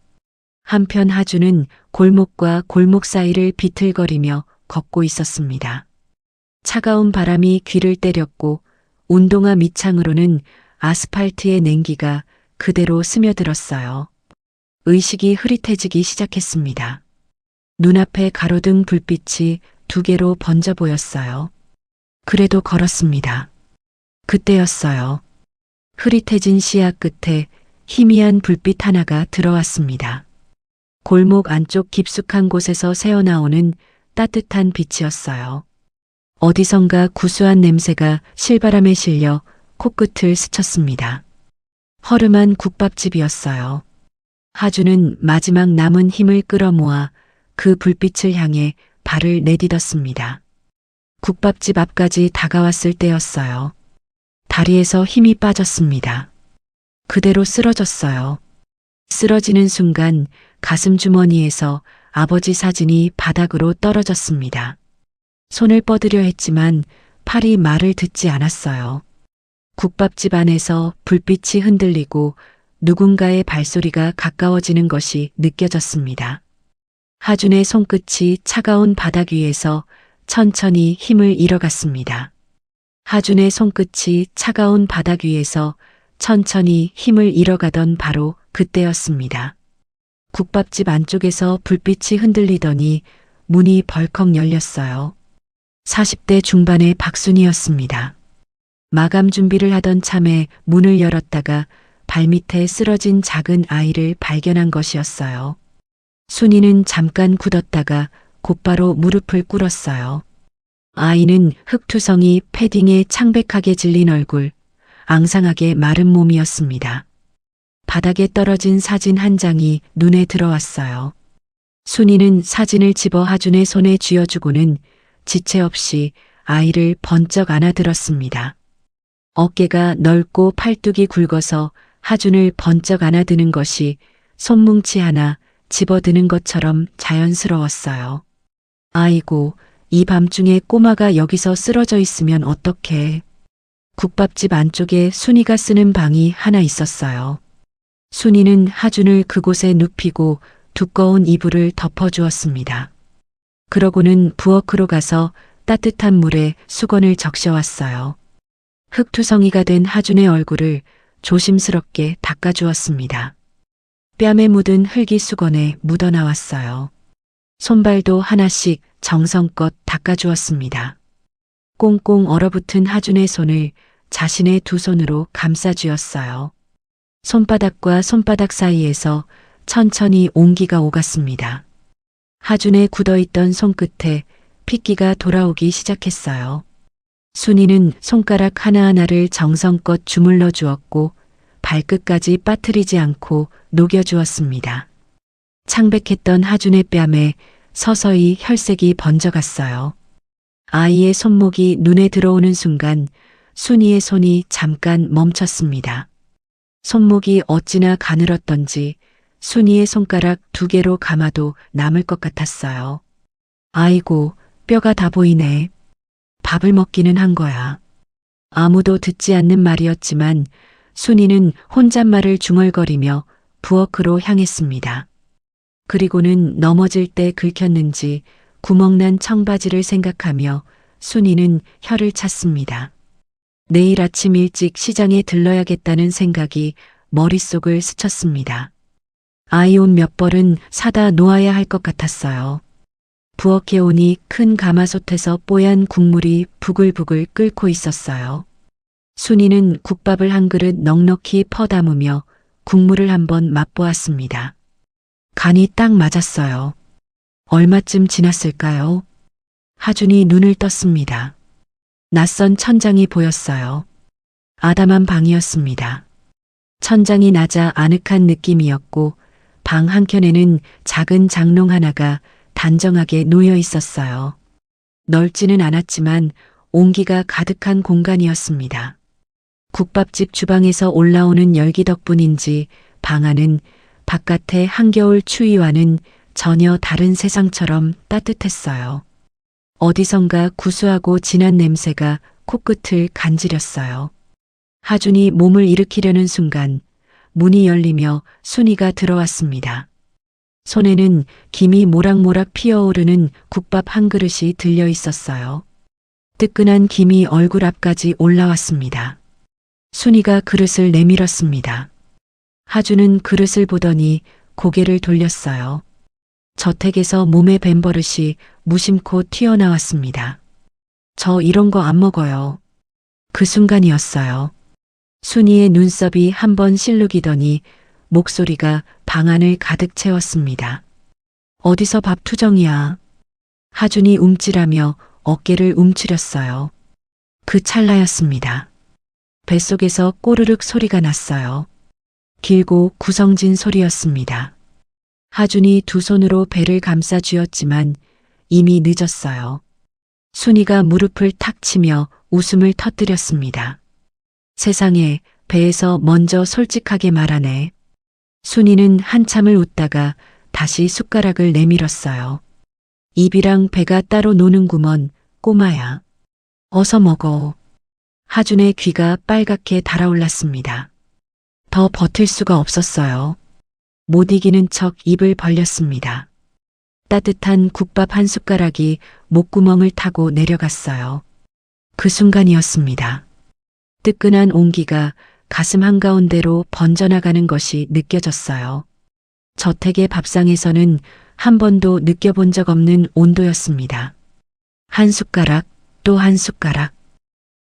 D: 한편 하주는 골목과 골목 사이를 비틀거리며 걷고 있었습니다. 차가운 바람이 귀를 때렸고 운동화 밑창으로는 아스팔트의 냉기가 그대로 스며들었어요. 의식이 흐릿해지기 시작했습니다. 눈앞에 가로등 불빛이 두 개로 번져 보였어요. 그래도 걸었습니다. 그때였어요. 흐릿해진 시야 끝에 희미한 불빛 하나가 들어왔습니다. 골목 안쪽 깊숙한 곳에서 새어나오는 따뜻한 빛이었어요. 어디선가 구수한 냄새가 실바람에 실려 코끝을 스쳤습니다. 허름한 국밥집이었어요. 하주는 마지막 남은 힘을 끌어모아 그 불빛을 향해 발을 내딛었습니다. 국밥집 앞까지 다가왔을 때였어요. 다리에서 힘이 빠졌습니다. 그대로 쓰러졌어요. 쓰러지는 순간 가슴 주머니에서 아버지 사진이 바닥으로 떨어졌습니다. 손을 뻗으려 했지만 팔이 말을 듣지 않았어요. 국밥집 안에서 불빛이 흔들리고 누군가의 발소리가 가까워지는 것이 느껴졌습니다. 하준의 손끝이 차가운 바닥 위에서 천천히 힘을 잃어갔습니다. 하준의 손끝이 차가운 바닥 위에서 천천히 힘을 잃어가던 바로 그때였습니다. 국밥집 안쪽에서 불빛이 흔들리더니 문이 벌컥 열렸어요. 40대 중반의 박순이었습니다. 마감 준비를 하던 참에 문을 열었다가 발밑에 쓰러진 작은 아이를 발견한 것이었어요. 순이는 잠깐 굳었다가 곧바로 무릎을 꿇었어요. 아이는 흙투성이 패딩에 창백하게 질린 얼굴, 앙상하게 마른 몸이었습니다. 바닥에 떨어진 사진 한 장이 눈에 들어왔어요. 순이는 사진을 집어 하준의 손에 쥐어주고는 지체 없이 아이를 번쩍 안아들었습니다. 어깨가 넓고 팔뚝이 굵어서 하준을 번쩍 안아드는 것이 손뭉치 하나 집어드는 것처럼 자연스러웠어요. 아이고, 이 밤중에 꼬마가 여기서 쓰러져 있으면 어떡해. 국밥집 안쪽에 순이가 쓰는 방이 하나 있었어요. 순이는 하준을 그곳에 눕히고 두꺼운 이불을 덮어주었습니다. 그러고는 부엌으로 가서 따뜻한 물에 수건을 적셔왔어요. 흙투성이가 된 하준의 얼굴을 조심스럽게 닦아주었습니다. 뺨에 묻은 흙이 수건에 묻어나왔어요. 손발도 하나씩 정성껏 닦아주었습니다. 꽁꽁 얼어붙은 하준의 손을 자신의 두 손으로 감싸쥐었어요. 손바닥과 손바닥 사이에서 천천히 온기가 오갔습니다. 하준의 굳어있던 손끝에 핏기가 돌아오기 시작했어요. 순이는 손가락 하나하나를 정성껏 주물러 주었고 발끝까지 빠뜨리지 않고 녹여주었습니다. 창백했던 하준의 뺨에 서서히 혈색이 번져갔어요. 아이의 손목이 눈에 들어오는 순간 순이의 손이 잠깐 멈췄습니다. 손목이 어찌나 가늘었던지 순이의 손가락 2개로 감아도 남을 것 같았어요. 아이고, 뼈가 다 보이네. 밥을 먹기는 한 거야. 아무도 듣지 않는 말이었지만 순이는 혼잣말을 중얼거리며 부엌으로 향했습니다. 그리고는 넘어질 때 긁혔는지 구멍난 청바지를 생각하며 순이는 혀를 찼습니다. 내일 아침 일찍 시장에 들러야겠다는 생각이 머릿속을 스쳤습니다. 아이 옷 몇 벌은 사다 놓아야 할 것 같았어요. 부엌에 오니 큰 가마솥에서 뽀얀 국물이 부글부글 끓고 있었어요. 순이는 국밥을 한 그릇 넉넉히 퍼담으며 국물을 한번 맛보았습니다. 간이 딱 맞았어요. 얼마쯤 지났을까요? 하준이 눈을 떴습니다. 낯선 천장이 보였어요. 아담한 방이었습니다. 천장이 낮아 아늑한 느낌이었고 방 한켠에는 작은 장롱 하나가 단정하게 놓여 있었어요. 넓지는 않았지만 온기가 가득한 공간이었습니다. 국밥집 주방에서 올라오는 열기 덕분인지 방 안은 바깥의 한겨울 추위와는 전혀 다른 세상처럼 따뜻했어요. 어디선가 구수하고 진한 냄새가 코끝을 간지렸어요. 하준이 몸을 일으키려는 순간 문이 열리며 순이가 들어왔습니다. 손에는 김이 모락모락 피어오르는 국밥 한 그릇이 들려 있었어요. 뜨끈한 김이 얼굴 앞까지 올라왔습니다. 순이가 그릇을 내밀었습니다. 하준은 그릇을 보더니 고개를 돌렸어요. 저택에서 몸에 밴 버릇이 무심코 튀어나왔습니다. 저 이런 거 안 먹어요. 그 순간이었어요. 순이의 눈썹이 한번 실룩이더니 목소리가 방 안을 가득 채웠습니다. 어디서 밥 투정이야. 하준이 움찔하며 어깨를 움츠렸어요. 그 찰나였습니다. 뱃속에서 꼬르륵 소리가 났어요. 길고 구성진 소리였습니다. 하준이 두 손으로 배를 감싸 쥐었지만 이미 늦었어요. 순이가 무릎을 탁 치며 웃음을 터뜨렸습니다. 세상에, 배에서 먼저 솔직하게 말하네. 순이는 한참을 웃다가 다시 숟가락을 내밀었어요. 입이랑 배가 따로 노는구먼, 꼬마야. 어서 먹어. 하준의 귀가 빨갛게 달아올랐습니다. 더 버틸 수가 없었어요. 못 이기는 척 입을 벌렸습니다. 따뜻한 국밥 한 숟가락이 목구멍을 타고 내려갔어요. 그 순간이었습니다. 뜨끈한 온기가 가슴 한가운데로 번져나가는 것이 느껴졌어요. 저택의 밥상에서는 한 번도 느껴본 적 없는 온도였습니다. 한 숟가락, 또 한 숟가락.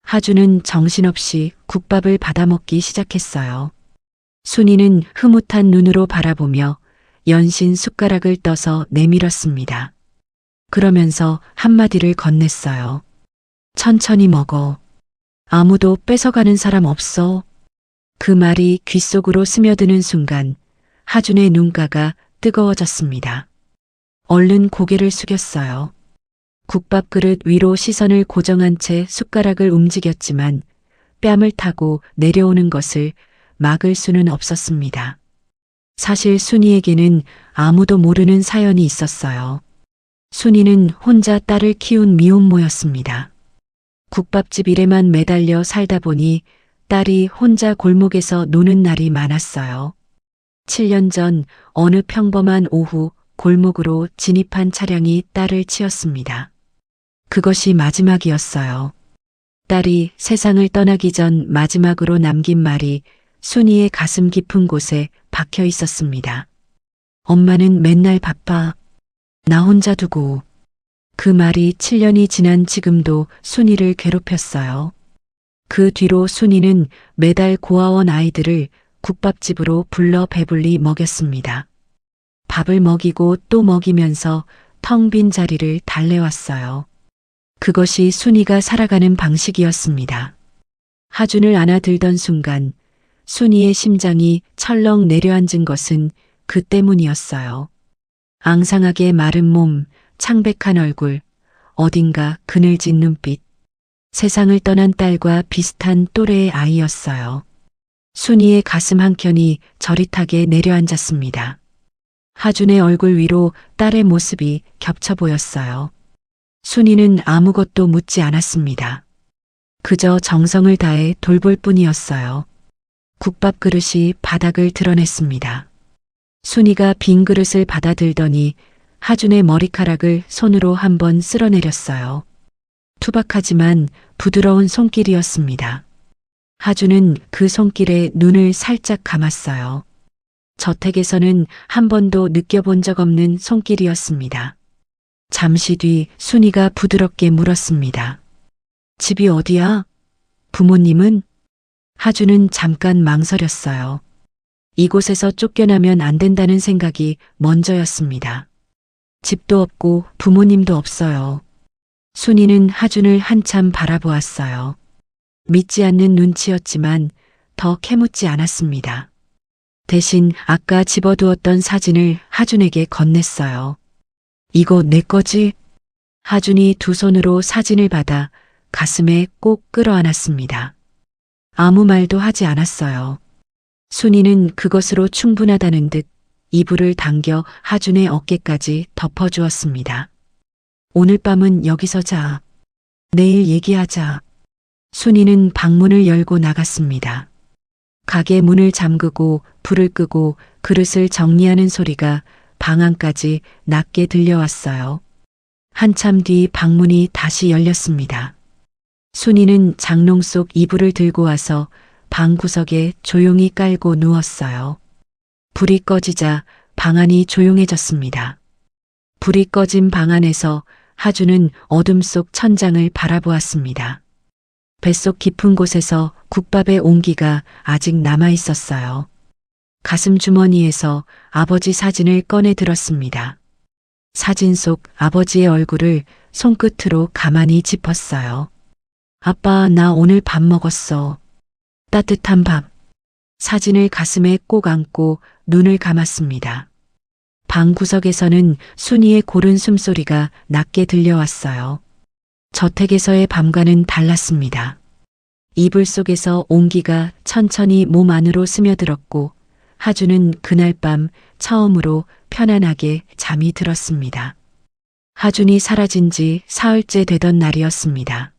D: 하준은 정신없이 국밥을 받아먹기 시작했어요. 순이는 흐뭇한 눈으로 바라보며 연신 숟가락을 떠서 내밀었습니다. 그러면서 한마디를 건넸어요. 천천히 먹어. 아무도 뺏어가는 사람 없어. 그 말이 귓속으로 스며드는 순간 하준의 눈가가 뜨거워졌습니다. 얼른 고개를 숙였어요. 국밥 그릇 위로 시선을 고정한 채 숟가락을 움직였지만 뺨을 타고 내려오는 것을 막을 수는 없었습니다. 사실 순이에게는 아무도 모르는 사연이 있었어요. 순이는 혼자 딸을 키운 미혼모였습니다. 국밥집 일에만 매달려 살다 보니 딸이 혼자 골목에서 노는 날이 많았어요. 7년 전 어느 평범한 오후 골목으로 진입한 차량이 딸을 치었습니다. 그것이 마지막이었어요. 딸이 세상을 떠나기 전 마지막으로 남긴 말이 순이의 가슴 깊은 곳에 박혀 있었습니다. 엄마는 맨날 바빠. 나 혼자 두고. 그 말이 7년이 지난 지금도 순이를 괴롭혔어요. 그 뒤로 순이는 매달 고아원 아이들을 국밥집으로 불러 배불리 먹였습니다. 밥을 먹이고 또 먹이면서 텅 빈 자리를 달래왔어요. 그것이 순이가 살아가는 방식이었습니다. 하준을 안아들던 순간 순이의 심장이 철렁 내려앉은 것은 그 때문이었어요. 앙상하게 마른 몸, 창백한 얼굴, 어딘가 그늘진 눈빛. 세상을 떠난 딸과 비슷한 또래의 아이였어요. 순이의 가슴 한켠이 저릿하게 내려앉았습니다. 하준의 얼굴 위로 딸의 모습이 겹쳐 보였어요. 순이는 아무것도 묻지 않았습니다. 그저 정성을 다해 돌볼 뿐이었어요. 국밥 그릇이 바닥을 드러냈습니다. 순이가 빈 그릇을 받아들더니 하준의 머리카락을 손으로 한번 쓸어내렸어요. 투박하지만 부드러운 손길이었습니다. 하준은 그 손길에 눈을 살짝 감았어요. 저택에서는 한 번도 느껴본 적 없는 손길이었습니다. 잠시 뒤 순이가 부드럽게 물었습니다. 집이 어디야? 부모님은? 하준은 잠깐 망설였어요. 이곳에서 쫓겨나면 안 된다는 생각이 먼저였습니다. 집도 없고 부모님도 없어요. 순이는 하준을 한참 바라보았어요. 믿지 않는 눈치였지만 더 캐묻지 않았습니다. 대신 아까 집어두었던 사진을 하준에게 건넸어요. 이거 내 거지? 하준이 두 손으로 사진을 받아 가슴에 꼭 끌어안았습니다. 아무 말도 하지 않았어요. 순이는 그것으로 충분하다는 듯 이불을 당겨 하준의 어깨까지 덮어주었습니다. 오늘 밤은 여기서 자. 내일 얘기하자. 순이는 방문을 열고 나갔습니다. 가게 문을 잠그고 불을 끄고 그릇을 정리하는 소리가 방 안까지 낮게 들려왔어요. 한참 뒤 방문이 다시 열렸습니다. 순이는 장롱 속 이불을 들고 와서 방 구석에 조용히 깔고 누웠어요. 불이 꺼지자 방 안이 조용해졌습니다. 불이 꺼진 방 안에서 하준은 어둠 속 천장을 바라보았습니다. 뱃속 깊은 곳에서 국밥의 온기가 아직 남아 있었어요. 가슴 주머니에서 아버지 사진을 꺼내 들었습니다. 사진 속 아버지의 얼굴을 손끝으로 가만히 짚었어요. 아빠, 나 오늘 밥 먹었어. 따뜻한 밥. 사진을 가슴에 꼭 안고 눈을 감았습니다. 방 구석에서는 순이의 고른 숨소리가 낮게 들려왔어요. 저택에서의 밤과는 달랐습니다. 이불 속에서 온기가 천천히 몸 안으로 스며들었고 하준은 그날 밤 처음으로 편안하게 잠이 들었습니다. 하준이 사라진 지 사흘째 되던 날이었습니다.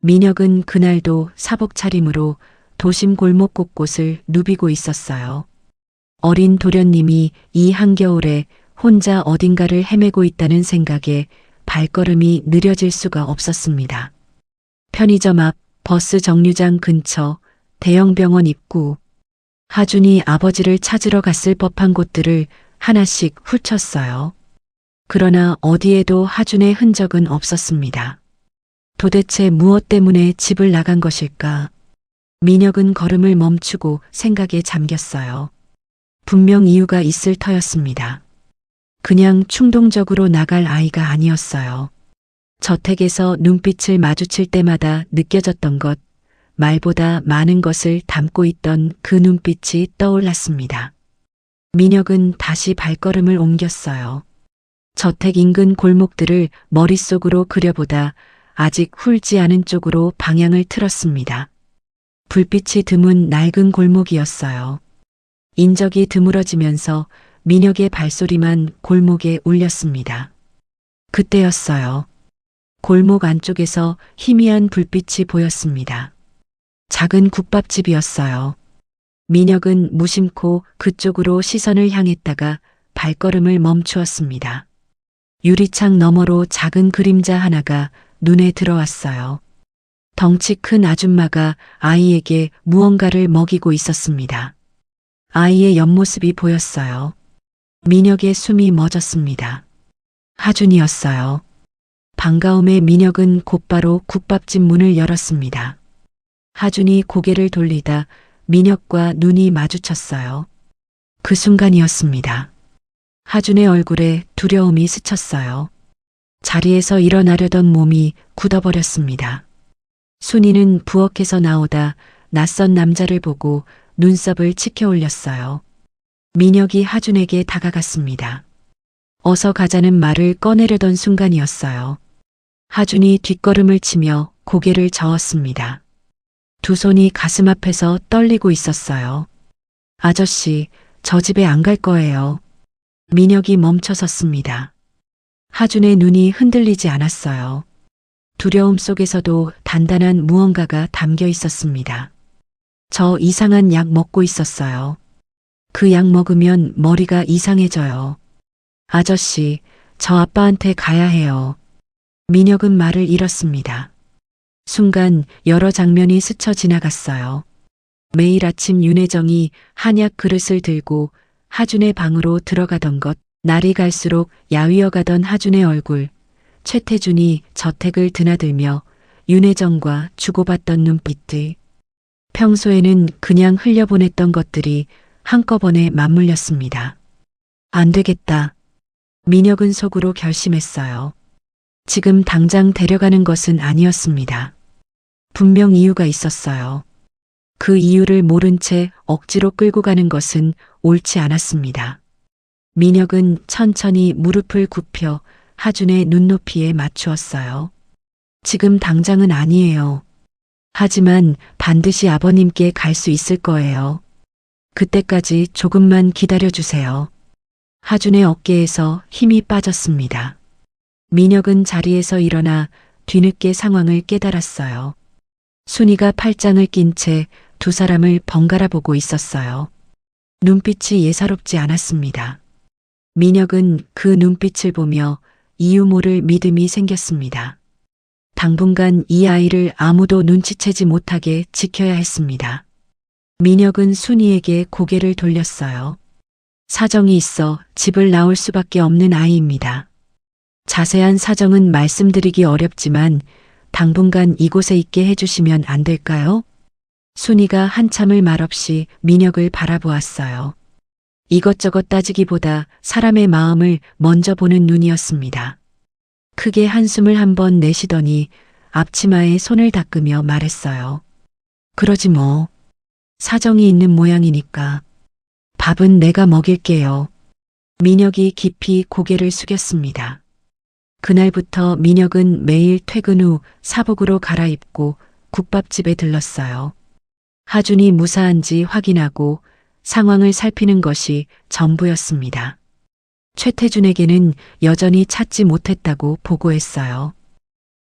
D: 민혁은 그날도 사복 차림으로 도심 골목 곳곳을 누비고 있었어요. 어린 도련님이 이 한겨울에 혼자 어딘가를 헤매고 있다는 생각에 발걸음이 느려질 수가 없었습니다. 편의점 앞, 버스 정류장 근처, 대형 병원 입구, 하준이 아버지를 찾으러 갔을 법한 곳들을 하나씩 훑었어요. 그러나 어디에도 하준의 흔적은 없었습니다. 도대체 무엇 때문에 집을 나간 것일까? 민혁은 걸음을 멈추고 생각에 잠겼어요. 분명 이유가 있을 터였습니다. 그냥 충동적으로 나갈 아이가 아니었어요. 저택에서 눈빛을 마주칠 때마다 느껴졌던 것, 말보다 많은 것을 담고 있던 그 눈빛이 떠올랐습니다. 민혁은 다시 발걸음을 옮겼어요. 저택 인근 골목들을 머릿속으로 그려보다 아직 훌지 않은 쪽으로 방향을 틀었습니다. 불빛이 드문 낡은 골목이었어요. 인적이 드물어지면서 민혁의 발소리만 골목에 울렸습니다. 그때였어요. 골목 안쪽에서 희미한 불빛이 보였습니다. 작은 국밥집이었어요. 민혁은 무심코 그쪽으로 시선을 향했다가 발걸음을 멈추었습니다. 유리창 너머로 작은 그림자 하나가 눈에 들어왔어요. 덩치 큰 아줌마가 아이에게 무언가를 먹이고 있었습니다. 아이의 옆모습이 보였어요. 민혁의 숨이 멎었습니다. 하준이었어요. 반가움에 민혁은 곧바로 국밥집 문을 열었습니다. 하준이 고개를 돌리다 민혁과 눈이 마주쳤어요. 그 순간이었습니다. 하준의 얼굴에 두려움이 스쳤어요. 자리에서 일어나려던 몸이 굳어버렸습니다. 순이는 부엌에서 나오다 낯선 남자를 보고 눈썹을 치켜 올렸어요. 민혁이 하준에게 다가갔습니다. 어서 가자는 말을 꺼내려던 순간이었어요. 하준이 뒷걸음을 치며 고개를 저었습니다. 두 손이 가슴 앞에서 떨리고 있었어요. 아저씨, 저 집에 안 갈 거예요. 민혁이 멈춰섰습니다. 하준의 눈이 흔들리지 않았어요. 두려움 속에서도 단단한 무언가가 담겨 있었습니다. 저 이상한 약 먹고 있었어요. 그 약 먹으면 머리가 이상해져요. 아저씨, 저 아빠한테 가야 해요. 민혁은 말을 잃었습니다. 순간 여러 장면이 스쳐 지나갔어요. 매일 아침 윤혜정이 한약 그릇을 들고 하준의 방으로 들어가던 것, 날이 갈수록 야위어가던 하준의 얼굴, 최태준이 저택을 드나들며 윤혜정과 주고받던 눈빛들, 평소에는 그냥 흘려보냈던 것들이 한꺼번에 맞물렸습니다. 안 되겠다. 민혁은 속으로 결심했어요. 지금 당장 데려가는 것은 아니었습니다. 분명 이유가 있었어요. 그 이유를 모른 채 억지로 끌고 가는 것은 옳지 않았습니다. 민혁은 천천히 무릎을 굽혀 하준의 눈높이에 맞추었어요. 지금 당장은 아니에요. 하지만 반드시 아버님께 갈 수 있을 거예요. 그때까지 조금만 기다려주세요. 하준의 어깨에서 힘이 빠졌습니다. 민혁은 자리에서 일어나 뒤늦게 상황을 깨달았어요. 순이가 팔짱을 낀 채 두 사람을 번갈아 보고 있었어요. 눈빛이 예사롭지 않았습니다. 민혁은 그 눈빛을 보며 이유 모를 믿음이 생겼습니다. 당분간 이 아이를 아무도 눈치채지 못하게 지켜야 했습니다. 민혁은 순이에게 고개를 돌렸어요. 사정이 있어 집을 나올 수밖에 없는 아이입니다. 자세한 사정은 말씀드리기 어렵지만 당분간 이곳에 있게 해주시면 안 될까요? 순이가 한참을 말없이 민혁을 바라보았어요. 이것저것 따지기보다 사람의 마음을 먼저 보는 눈이었습니다. 크게 한숨을 한번 내쉬더니 앞치마에 손을 닦으며 말했어요. 그러지 뭐. 사정이 있는 모양이니까. 밥은 내가 먹일게요. 민혁이 깊이 고개를 숙였습니다. 그날부터 민혁은 매일 퇴근 후 사복으로 갈아입고 국밥집에 들렀어요. 하준이 무사한지 확인하고 상황을 살피는 것이 전부였습니다. 최태준에게는 여전히 찾지 못했다고 보고했어요.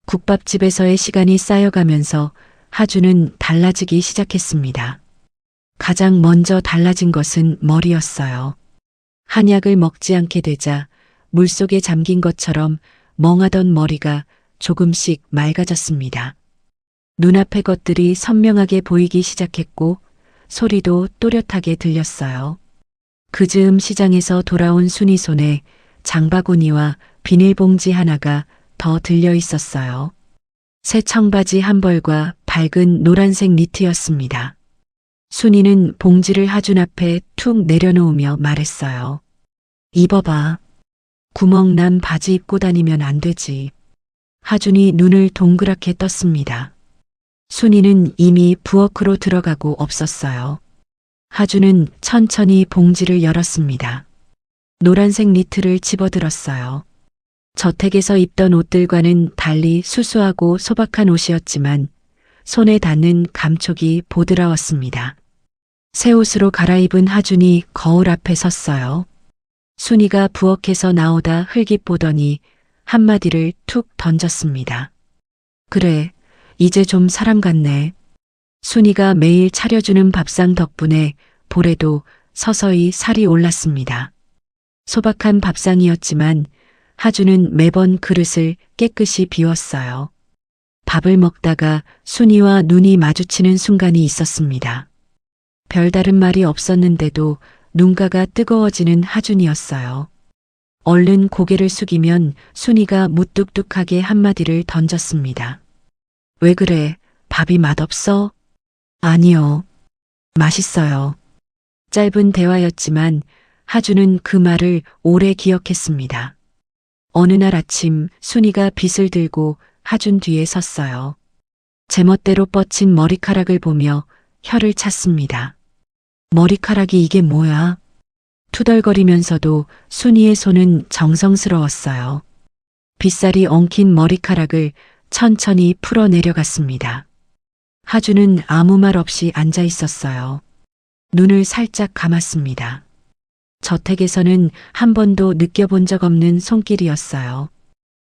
D: 국밥집에서의 시간이 쌓여가면서 하준은 달라지기 시작했습니다. 가장 먼저 달라진 것은 머리였어요. 한약을 먹지 않게 되자 물속에 잠긴 것처럼 멍하던 머리가 조금씩 맑아졌습니다. 눈앞의 것들이 선명하게 보이기 시작했고 소리도 또렷하게 들렸어요. 그 즈음 시장에서 돌아온 순이 손에 장바구니와 비닐봉지 하나가 더 들려 있었어요. 새 청바지 한 벌과 밝은 노란색 니트였습니다. 순이는 봉지를 하준 앞에 툭 내려놓으며 말했어요. 입어봐. 구멍 난 바지 입고 다니면 안 되지. 하준이 눈을 동그랗게 떴습니다. 순이는 이미 부엌으로 들어가고 없었어요. 하준은 천천히 봉지를 열었습니다. 노란색 니트를 집어들었어요. 저택에서 입던 옷들과는 달리 수수하고 소박한 옷이었지만 손에 닿는 감촉이 보드라웠습니다. 새 옷으로 갈아입은 하준이 거울 앞에 섰어요. 순이가 부엌에서 나오다 흘깃 보더니 한마디를 툭 던졌습니다. 그래, 이제 좀 사람 같네. 순이가 매일 차려주는 밥상 덕분에 볼에도 서서히 살이 올랐습니다. 소박한 밥상이었지만 하준은 매번 그릇을 깨끗이 비웠어요. 밥을 먹다가 순이와 눈이 마주치는 순간이 있었습니다. 별다른 말이 없었는데도 눈가가 뜨거워지는 하준이었어요. 얼른 고개를 숙이면 순이가 무뚝뚝하게 한마디를 던졌습니다. 왜 그래? 밥이 맛없어? 아니요. 맛있어요. 짧은 대화였지만 하준은 그 말을 오래 기억했습니다. 어느 날 아침 순이가 빗을 들고 하준 뒤에 섰어요. 제멋대로 뻗친 머리카락을 보며 혀를 찼습니다. 머리카락이 이게 뭐야? 투덜거리면서도 순이의 손은 정성스러웠어요. 빗살이 엉킨 머리카락을 천천히 풀어 내려갔습니다. 하준은 아무 말 없이 앉아 있었어요. 눈을 살짝 감았습니다. 저택에서는 한 번도 느껴본 적 없는 손길이었어요.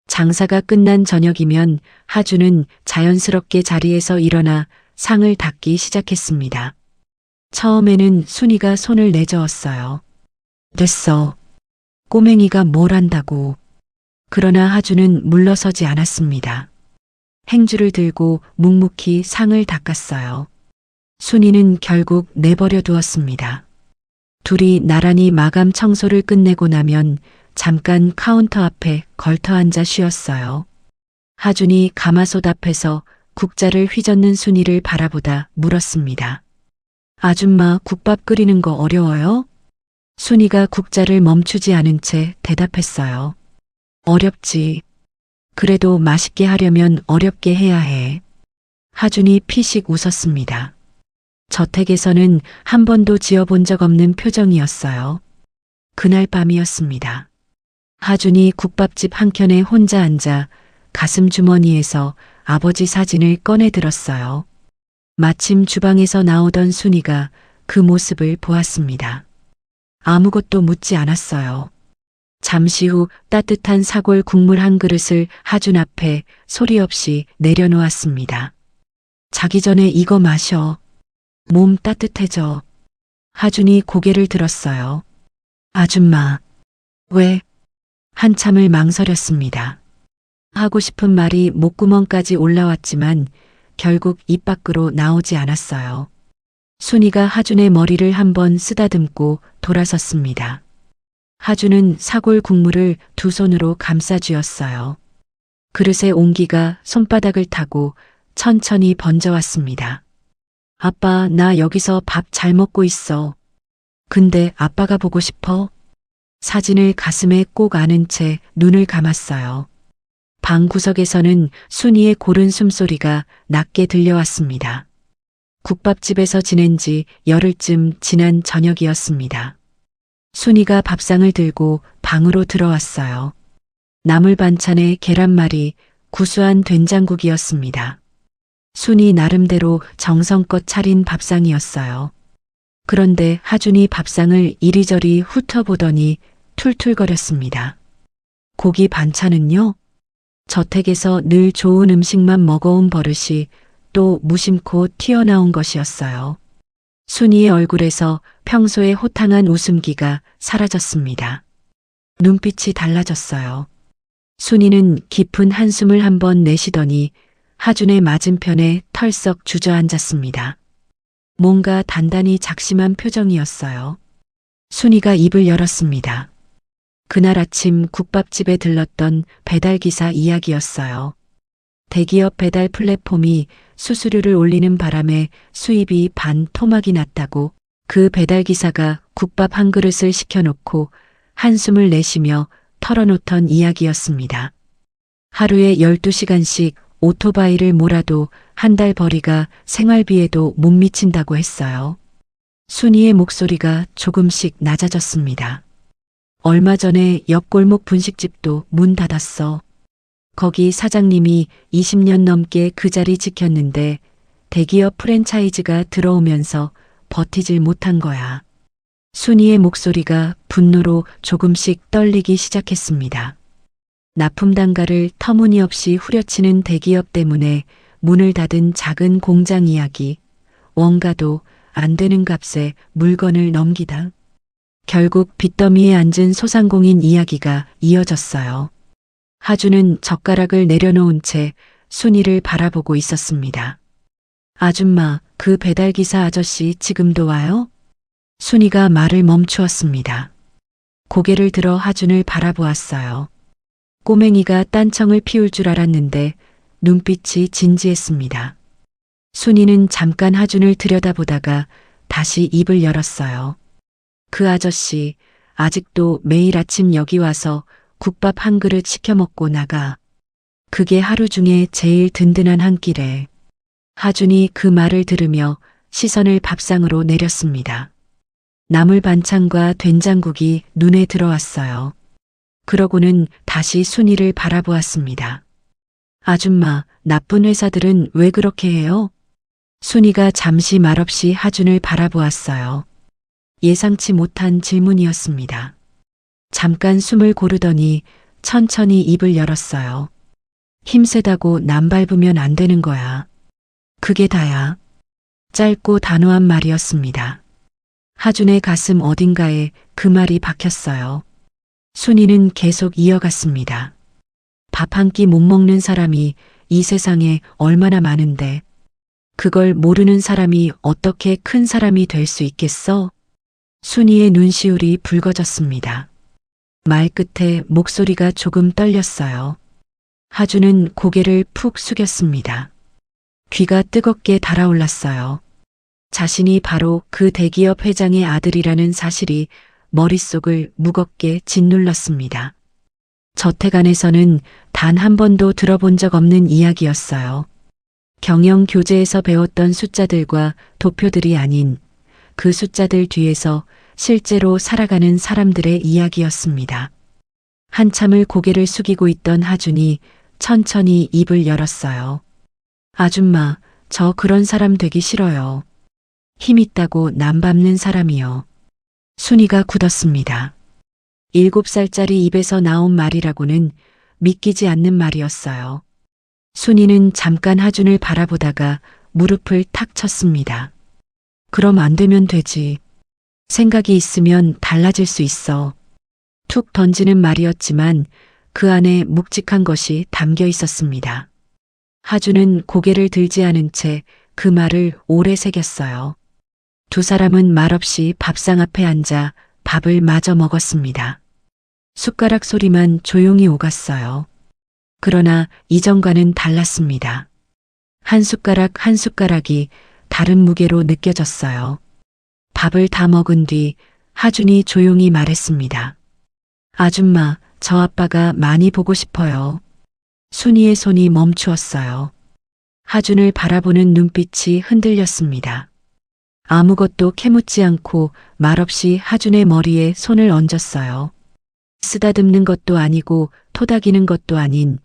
D: 장사가 끝난 저녁이면 하준은 자연스럽게 자리에서 일어나 상을 닦기 시작했습니다. 처음에는 순이가 손을 내저었어요. 됐어. 꼬맹이가 뭘 한다고. 그러나 하준은 물러서지 않았습니다. 행주를 들고 묵묵히 상을 닦았어요. 순이는 결국 내버려 두었습니다. 둘이 나란히 마감 청소를 끝내고 나면 잠깐 카운터 앞에 걸터 앉아 쉬었어요. 하준이 가마솥 앞에서 국자를 휘젓는 순이를 바라보다 물었습니다. 아줌마 국밥 끓이는 거 어려워요? 순이가 국자를 멈추지 않은 채 대답했어요. 어렵지. 그래도 맛있게 하려면 어렵게 해야 해. 하준이 피식 웃었습니다. 저택에서는 한 번도 지어본 적 없는 표정이었어요. 그날 밤이었습니다. 하준이 국밥집 한켠에 혼자 앉아 가슴 주머니에서 아버지 사진을 꺼내 들었어요. 마침 주방에서 나오던 순이가 그 모습을 보았습니다. 아무것도 묻지 않았어요. 잠시 후 따뜻한 사골 국물 한 그릇을 하준 앞에 소리 없이 내려놓았습니다. 자기 전에 이거 마셔. 몸 따뜻해져. 하준이 고개를 들었어요. 아줌마. 왜? 한참을 망설였습니다. 하고 싶은 말이 목구멍까지 올라왔지만 결국 입 밖으로 나오지 않았어요. 순이가 하준의 머리를 한번 쓰다듬고 돌아섰습니다. 하준은 사골 국물을 두 손으로 감싸 쥐었어요. 그릇의 온기가 손바닥을 타고 천천히 번져왔습니다. 아빠, 나 여기서 밥 잘 먹고 있어. 근데 아빠가 보고 싶어? 사진을 가슴에 꼭 안은 채 눈을 감았어요. 방 구석에서는 순이의 고른 숨소리가 낮게 들려왔습니다. 국밥집에서 지낸 지 열흘쯤 지난 저녁이었습니다. 순이가 밥상을 들고 방으로 들어왔어요. 나물 반찬에 계란말이, 구수한 된장국이었습니다. 순이 나름대로 정성껏 차린 밥상이었어요. 그런데 하준이 밥상을 이리저리 훑어보더니 툴툴거렸습니다. 고기 반찬은요? 저택에서 늘 좋은 음식만 먹어온 버릇이 또 무심코 튀어나온 것이었어요. 순이의 얼굴에서 평소의 호탕한 웃음기가 사라졌습니다. 눈빛이 달라졌어요. 순이는 깊은 한숨을 한번 내쉬더니 하준의 맞은편에 털썩 주저앉았습니다. 뭔가 단단히 작심한 표정이었어요. 순이가 입을 열었습니다. 그날 아침 국밥집에 들렀던 배달기사 이야기였어요. 대기업 배달 플랫폼이 수수료를 올리는 바람에 수입이 반 토막이 났다고 그 배달기사가 국밥 한 그릇을 시켜놓고 한숨을 내쉬며 털어놓던 이야기였습니다. 하루에 12시간씩 오토바이를 몰아도 한 달 벌이가 생활비에도 못 미친다고 했어요. 순이의 목소리가 조금씩 낮아졌습니다. 얼마 전에 옆골목 분식집도 문 닫았어. 거기 사장님이 20년 넘게 그 자리 지켰는데 대기업 프랜차이즈가 들어오면서 버티질 못한 거야. 순이의 목소리가 분노로 조금씩 떨리기 시작했습니다. 납품 단가를 터무니없이 후려치는 대기업 때문에 문을 닫은 작은 공장 이야기, 원가도 안 되는 값에 물건을 넘기다. 결국 빚더미에 앉은 소상공인 이야기가 이어졌어요. 하주는 젓가락을 내려놓은 채 순이를 바라보고 있었습니다. 아줌마, 그 배달기사 아저씨 지금도 와요? 순이가 말을 멈추었습니다. 고개를 들어 하준을 바라보았어요. 꼬맹이가 딴청을 피울 줄 알았는데 눈빛이 진지했습니다. 순이는 잠깐 하준을 들여다보다가 다시 입을 열었어요. 그 아저씨 아직도 매일 아침 여기 와서 국밥 한 그릇 시켜 먹고 나가. 그게 하루 중에 제일 든든한 한 끼래. 하준이 그 말을 들으며 시선을 밥상으로 내렸습니다. 나물 반찬과 된장국이 눈에 들어왔어요. 그러고는 다시 순이를 바라보았습니다. 아줌마, 나쁜 회사들은 왜 그렇게 해요? 순이가 잠시 말없이 하준을 바라보았어요. 예상치 못한 질문이었습니다. 잠깐 숨을 고르더니 천천히 입을 열었어요. 힘세다고 남 밟으면 안 되는 거야. 그게 다야. 짧고 단호한 말이었습니다. 하준의 가슴 어딘가에 그 말이 박혔어요. 순이는 계속 이어갔습니다. 밥 한 끼 못 먹는 사람이 이 세상에 얼마나 많은데 그걸 모르는 사람이 어떻게 큰 사람이 될 수 있겠어? 순이의 눈시울이 붉어졌습니다. 말 끝에 목소리가 조금 떨렸어요. 하준은 고개를 푹 숙였습니다. 귀가 뜨겁게 달아올랐어요. 자신이 바로 그 대기업 회장의 아들이라는 사실이 머릿속을 무겁게 짓눌렀습니다. 저택 안에서는 단 한 번도 들어본 적 없는 이야기였어요. 경영 교재에서 배웠던 숫자들과 도표들이 아닌 그 숫자들 뒤에서 실제로 살아가는 사람들의 이야기였습니다. 한참을 고개를 숙이고 있던 하준이 천천히 입을 열었어요. 아줌마, 저 그런 사람 되기 싫어요. 힘 있다고 남 밟는 사람이요. 순이가 굳었습니다. 7살짜리 입에서 나온 말이라고는 믿기지 않는 말이었어요. 순이는 잠깐 하준을 바라보다가 무릎을 탁 쳤습니다. 그럼 안 되면 되지. 생각이 있으면 달라질 수 있어. 툭 던지는 말이었지만 그 안에 묵직한 것이 담겨 있었습니다. 하준은 고개를 들지 않은 채 그 말을 오래 새겼어요. 두 사람은 말없이 밥상 앞에 앉아 밥을 마저 먹었습니다. 숟가락 소리만 조용히 오갔어요. 그러나 이전과는 달랐습니다. 한 숟가락 한 숟가락이 다른 무게로 느껴졌어요. 밥을 다 먹은 뒤 하준이 조용히 말했습니다. 아줌마, 저 아빠가 많이 보고 싶어요. 순이의 손이 멈추었어요. 하준을 바라보는 눈빛이 흔들렸습니다. 아무것도 캐묻지 않고 말없이 하준의 머리에 손을 얹었어요. 쓰다듬는 것도 아니고 토닥이는 것도 아닌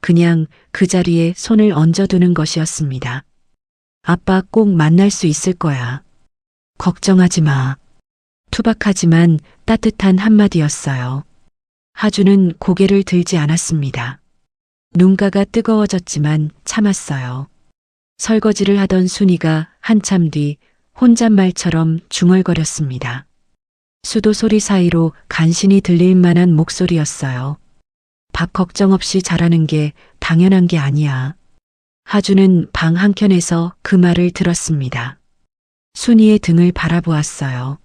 D: 그냥 그 자리에 손을 얹어두는 것이었습니다. 아빠 꼭 만날 수 있을 거야. 걱정하지 마. 투박하지만 따뜻한 한마디였어요. 하준은 고개를 들지 않았습니다. 눈가가 뜨거워졌지만 참았어요. 설거지를 하던 순이가 한참 뒤 혼잣말처럼 중얼거렸습니다. 수도 소리 사이로 간신히 들릴 만한 목소리였어요. 밥 걱정 없이 잘하는 게 당연한 게 아니야. 하준은 방 한켠에서 그 말을 들었습니다. 순이의 등을 바라보았어요.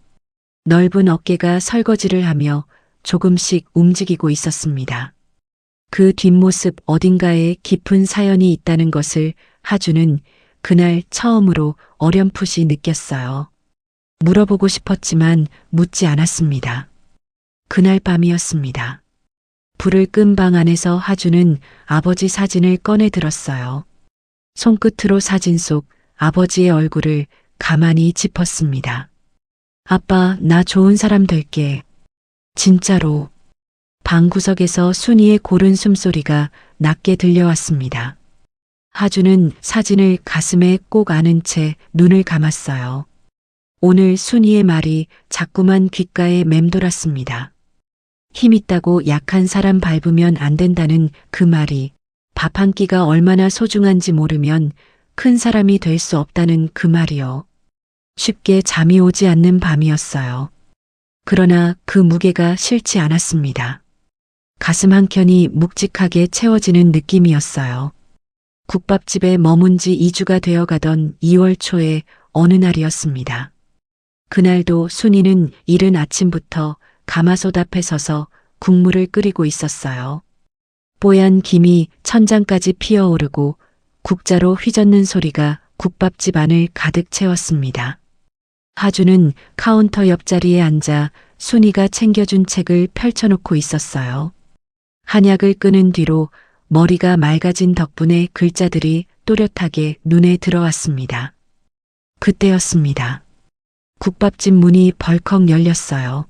D: 넓은 어깨가 설거지를 하며 조금씩 움직이고 있었습니다. 그 뒷모습 어딘가에 깊은 사연이 있다는 것을 하준은 그날 처음으로 어렴풋이 느꼈어요. 물어보고 싶었지만 묻지 않았습니다. 그날 밤이었습니다. 불을 끈 방 안에서 하준은 아버지 사진을 꺼내 들었어요. 손끝으로 사진 속 아버지의 얼굴을 가만히 짚었습니다. 아빠, 나 좋은 사람 될게. 진짜로. 방 구석에서 순이의 고른 숨소리가 낮게 들려왔습니다. 하준은 사진을 가슴에 꼭 안은 채 눈을 감았어요. 오늘 순이의 말이 자꾸만 귓가에 맴돌았습니다. 힘있다고 약한 사람 밟으면 안 된다는 그 말이, 밥 한 끼가 얼마나 소중한지 모르면 큰 사람이 될 수 없다는 그 말이요. 쉽게 잠이 오지 않는 밤이었어요. 그러나 그 무게가 싫지 않았습니다. 가슴 한켠이 묵직하게 채워지는 느낌이었어요. 국밥집에 머문 지 2주가 되어 가던 2월 초의 어느 날이었습니다. 그날도 순이는 이른 아침부터 가마솥 앞에 서서 국물을 끓이고 있었어요. 뽀얀 김이 천장까지 피어오르고 국자로 휘젓는 소리가 국밥집 안을 가득 채웠습니다. 하주는 카운터 옆자리에 앉아 순이가 챙겨준 책을 펼쳐놓고 있었어요. 한약을 끄는 뒤로 머리가 맑아진 덕분에 글자들이 또렷하게 눈에 들어왔습니다. 그때였습니다. 국밥집 문이 벌컥 열렸어요.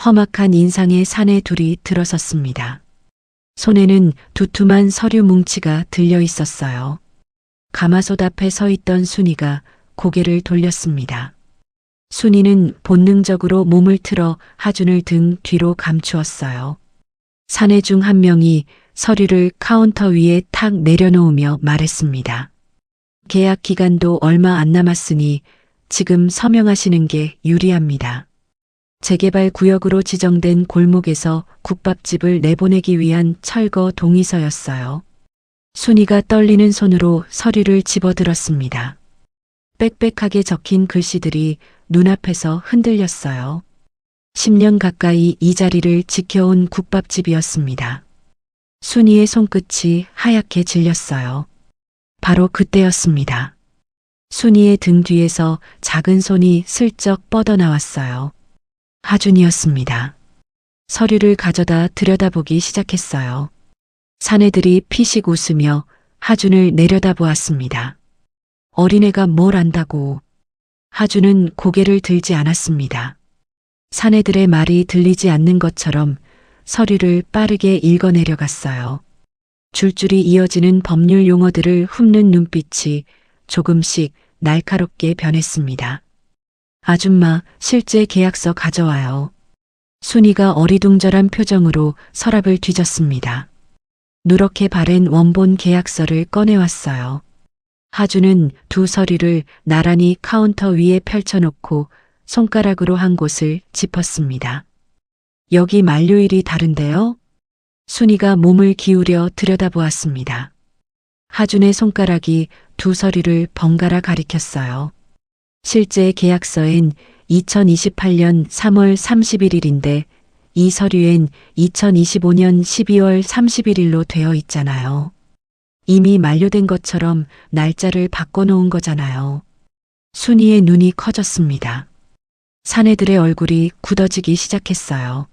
D: 험악한 인상의 사내 둘이 들어섰습니다. 손에는 두툼한 서류 뭉치가 들려 있었어요. 가마솥 앞에 서 있던 순이가 고개를 돌렸습니다. 순이는 본능적으로 몸을 틀어 하준을 등 뒤로 감추었어요. 사내 중 한 명이 서류를 카운터 위에 탁 내려놓으며 말했습니다. 계약 기간도 얼마 안 남았으니 지금 서명하시는 게 유리합니다. 재개발 구역으로 지정된 골목에서 국밥집을 내보내기 위한 철거 동의서였어요. 순이가 떨리는 손으로 서류를 집어들었습니다. 빽빽하게 적힌 글씨들이 눈앞에서 흔들렸어요. 10년 가까이 이 자리를 지켜온 국밥집이었습니다. 순이의 손끝이 하얗게 질렸어요. 바로 그때였습니다. 순이의 등 뒤에서 작은 손이 슬쩍 뻗어나왔어요. 하준이었습니다. 서류를 가져다 들여다보기 시작했어요. 사내들이 피식 웃으며 하준을 내려다보았습니다. 어린애가 뭘 안다고. 하준은 고개를 들지 않았습니다. 사내들의 말이 들리지 않는 것처럼 서류를 빠르게 읽어내려갔어요. 줄줄이 이어지는 법률 용어들을 훑는 눈빛이 조금씩 날카롭게 변했습니다. 아줌마, 실제 계약서 가져와요. 순이가 어리둥절한 표정으로 서랍을 뒤졌습니다. 누렇게 바랜 원본 계약서를 꺼내왔어요. 하주는 두 서류를 나란히 카운터 위에 펼쳐놓고 손가락으로 한 곳을 짚었습니다. 여기 만료일이 다른데요? 순이가 몸을 기울여 들여다보았습니다. 하준의 손가락이 두 서류를 번갈아 가리켰어요. 실제 계약서엔 2028년 3월 31일인데 이 서류엔 2025년 12월 31일로 되어 있잖아요. 이미 만료된 것처럼 날짜를 바꿔놓은 거잖아요. 순이의 눈이 커졌습니다. 사내들의 얼굴이 굳어지기 시작했어요.